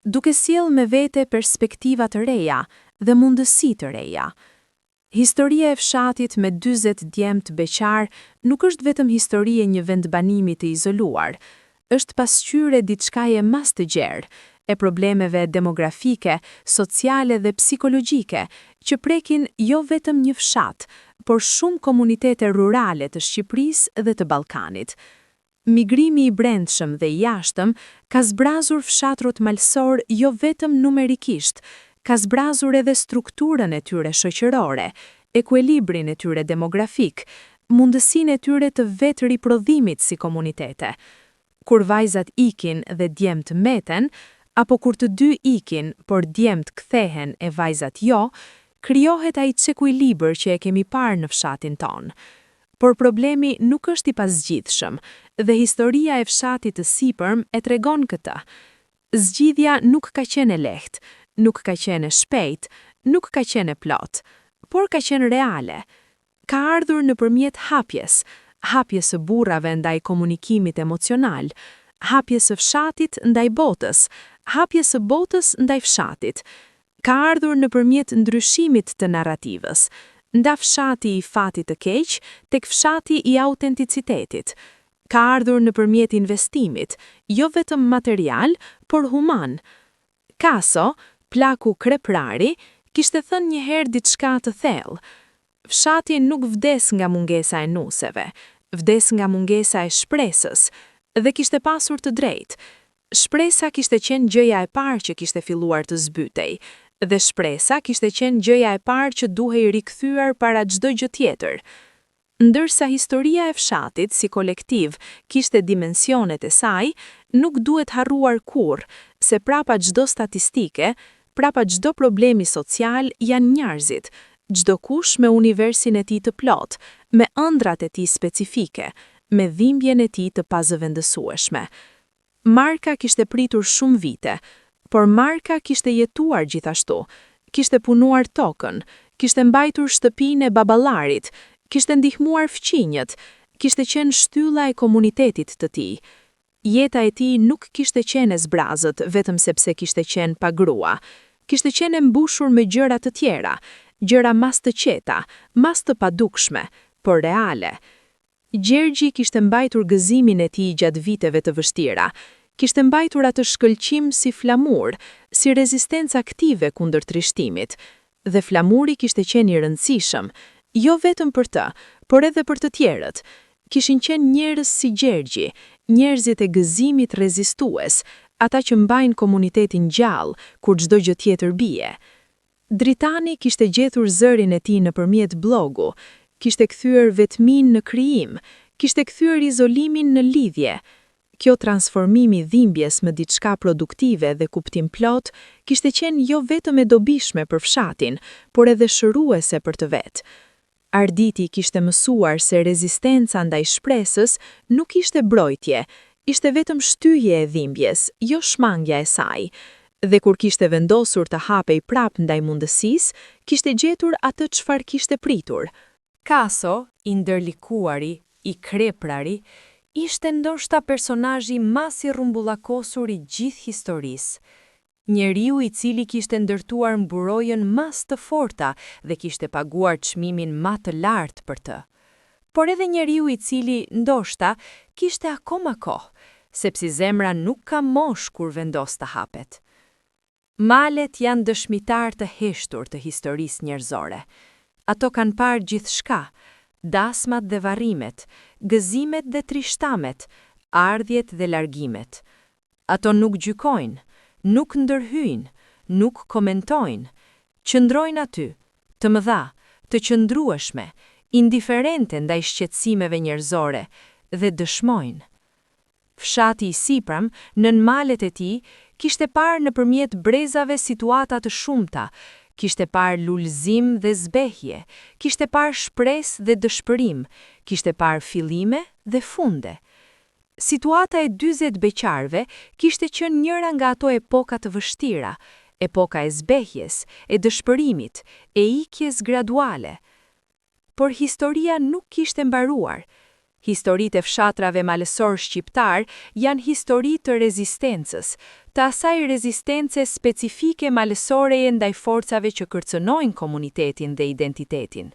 duke sjellë me vete perspektiva të reja dhe mundësi të reja. Historia e fshatit me 40 djemt beqar nuk është vetëm historie një vendbanimi të izoluar, është pasqyrë e diçkaje mas të gjerë, e problemeve demografike, sociale dhe psikologjike, që prekin jo vetëm një fshat, por shumë komunitete rurale të Shqipërisë dhe të Ballkanit. Migrimi i brendshëm dhe i jashtëm ka zbrazur fshatrot malësor jo vetëm numerikisht, ka zbrazur edhe strukturën e tyre shoqërore, ekuilibrin e tyre demografik, mundësinë e tyre të vetë riprodhimit si komunitete. Kur vajzat ikin dhe djemt meten, apo kur të dy ikin, por djemt kthehen e vajzat jo, krijohet ai çekuilibër që e kemi parë në fshatin ton. Por problemi nuk është i pasgjidhshëm, dhe historia e fshatit të sipërm e tregon këtë. Zgjidhja nuk ka qenë e lehtë, nuk ka qenë e shpejt, nuk ka qenë e plot, por ka qenë reale. Ka ardhur nëpërmjet hapjes, hapjes së burrave ndaj komunikimit emocional, hapjes së fshatit ndaj botës, hapjes së botës ndaj fshatit. Ka ardhur nëpërmjet ndryshimit të narrativës, nga fshati i fatit të keq tek fshati i autenticitetit. Ka ardhur nëpërmjet investimit, jo vetëm material, por human. Kaso, plaku kreprari, kishte thënë njëherë diçka të thellë. Fshati nuk vdes nga mungesa e nuseve, vdes nga mungesa e shpresës, dhe kishte pasur të drejtë. Shpresa kishte qenë gjëja e parë që kishte filluar të zbytej, dhe shpresa kishte qenë gjëja e parë që duhej rikthyer para çdo gjë tjetër. Ndërsa historia e fshatit si kolektiv kishte dimensionet e saj, nuk duhet harruar kurrë se prapa çdo statistike, prapa çdo problemi social janë njerëzit, çdo kush me universin e tij të plot, me ëndrat e tij specifike, me dhimbjen e tij të pazëvendësueshme. Marka kishte pritur shumë vite, por Marka kishte jetuar gjithashtu, kishte punuar tokën, kishte mbajtur shtëpinë e baballarit, kishte ndihmuar fqinjët, kishte qenë shtylla e komunitetit të tij. Jeta e tij nuk kishte qenë e zbrazët vetëm sepse kishte qenë pa grua. Kishte qenë e mbushur me gjëra të tjera, gjëra mas të qeta, mas të padukshme, por reale. Gjergji kishte mbajtur gëzimin e tij gjatë viteve të vështira, kishte mbajtur atë shkëlqim si flamur, si rezistencë aktive kundër trishtimit, dhe flamuri kishte qenë i rëndësishëm, jo vetëm për të, por edhe për të tjerët. Kishin qenë njerëz si Gjergji, njerëzit e gëzimit rezistues, ata që mbajnë komunitetin gjallë kur çdo gjë tjetër bie. Dritani kishte gjetur zërin e tij nëpërmjet blogu, kishte kthyer vetmin në krijim, kishte kthyer izolimin në lidhje. Kjo transformimi dhimbjes më diçka produktive dhe kuptim plot kishte qenë jo vetëm e dobishme për fshatin, por edhe shëruese për të vetë. Arditi kishte mësuar se rezistenca ndaj shpresës nuk ishte brojtje, ishte vetëm shtyje e dhimbjes, jo shmangja e saj. Dhe kur kishte vendosur të hapej prap ndaj mundësisë, kishte gjetur atë çfarë kishte pritur. Kaso, i ndërlikuari, i kreprari, ishte ndoshta personazhi mas i rrumbullakosur i gjithë historisë. Njeriu i cili kishte ndërtuar mburojën mas të forta dhe kishte paguar çmimin më të lartë për të. Por edhe njeriu i cili ndoshta kishte akoma kohë, sepse zemra nuk ka mosh kur vendos të hapet. Malet janë dëshmitar të heshtur të historisë njerëzore. Ato kanë parë gjithçka, dasmat dhe varrimet, gëzimet dhe trishtamet, ardhjet dhe largimet. Ato nuk gjykojnë, nuk ndërhyjnë, nuk komentojnë, qëndrojnë aty, të mëdha, të qëndrueshme, indiferente ndaj shqetësimeve njerëzore dhe dëshmojnë. Fshati i sipërm, nën malet e tij, kishte parë nëpërmjet brezave situata të shumta, kishte parë lulëzim dhe zbehje, kishte parë shpresë dhe dëshpërim, kishte parë fillime dhe funde. Situata e 40 beqarve kishte qenë njëra nga ato epoka të vështira, epoka e zbehjes, e dëshpërimit, e ikjes graduale. Por historia nuk kishte mbaruar. Historitë e fshatrave malësor shqiptar janë histori të rezistencës, të asaj rezistence specifike malësore ndaj forcave që kërcënojnë komunitetin dhe identitetin.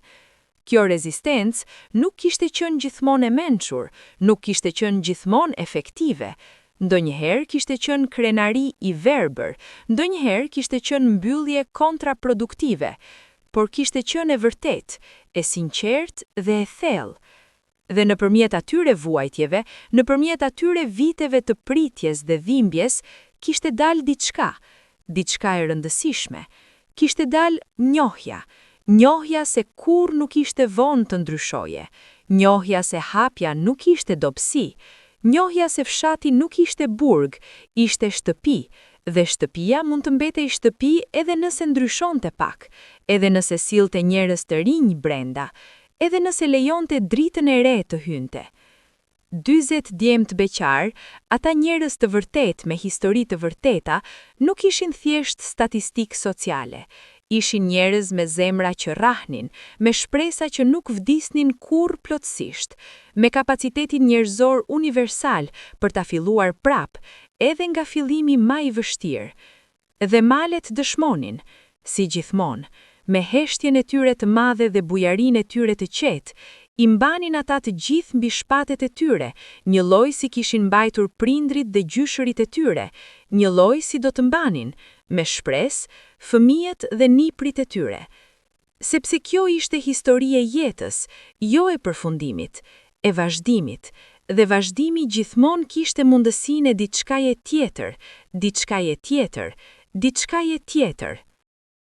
Kjo rezistencë nuk kishte qenë gjithmonë e mençur, nuk kishte qenë gjithmonë efektive. Ndonjëherë kishte qenë krenari i verbër, ndonjëherë kishte qenë mbyllje kontraproduktive, por kishte qenë e vërtet, e sinqert dhe e thellë. Dhe nëpërmjet atyre vuajtjeve, nëpërmjet atyre viteve të pritjes dhe dhimbjes, kishte dalë diçka e rëndësishme. Kishte dalë njohja se kur nuk ishte vonë të ndryshoje, njohja se hapja nuk ishte dobësi, njohja se fshati nuk ishte burg, ishte shtëpi, dhe shtëpia mund të mbetej shtëpi edhe nëse ndryshonte pak, edhe nëse sillte njerëz të rinj brenda, edhe nëse lejonte dritën e re të hynte. 40 djemt beqar, ata njerëz të vërtet me histori të vërteta, nuk ishin thjesht statistikë sociale. Ishin njerëz me zemra që rrahnin, me shpresa që nuk vdisnin kurrë plotësisht, me kapacitetin njerëzor universal për ta filluar prap, edhe nga fillimi më i vështirë. Dhe malet dëshmonin, si gjithmonë, me heshtjen e tyre të madhe dhe bujarinë e tyre të qetë, i mbanin ata të gjithë mbi shpatet e tyre, një lloj si kishin mbajtur prindrit dhe gjyshërit e tyre, një lloj si do të mbanin, me shpresë, fëmijët dhe niprit e tyre. Sepse kjo ishte histori e jetës, jo e përfundimit, e vazhdimit, dhe vazhdimi gjithmonë kishte mundësinë e diçkaje tjetër, diçkaje tjetër, diçkaje tjetër.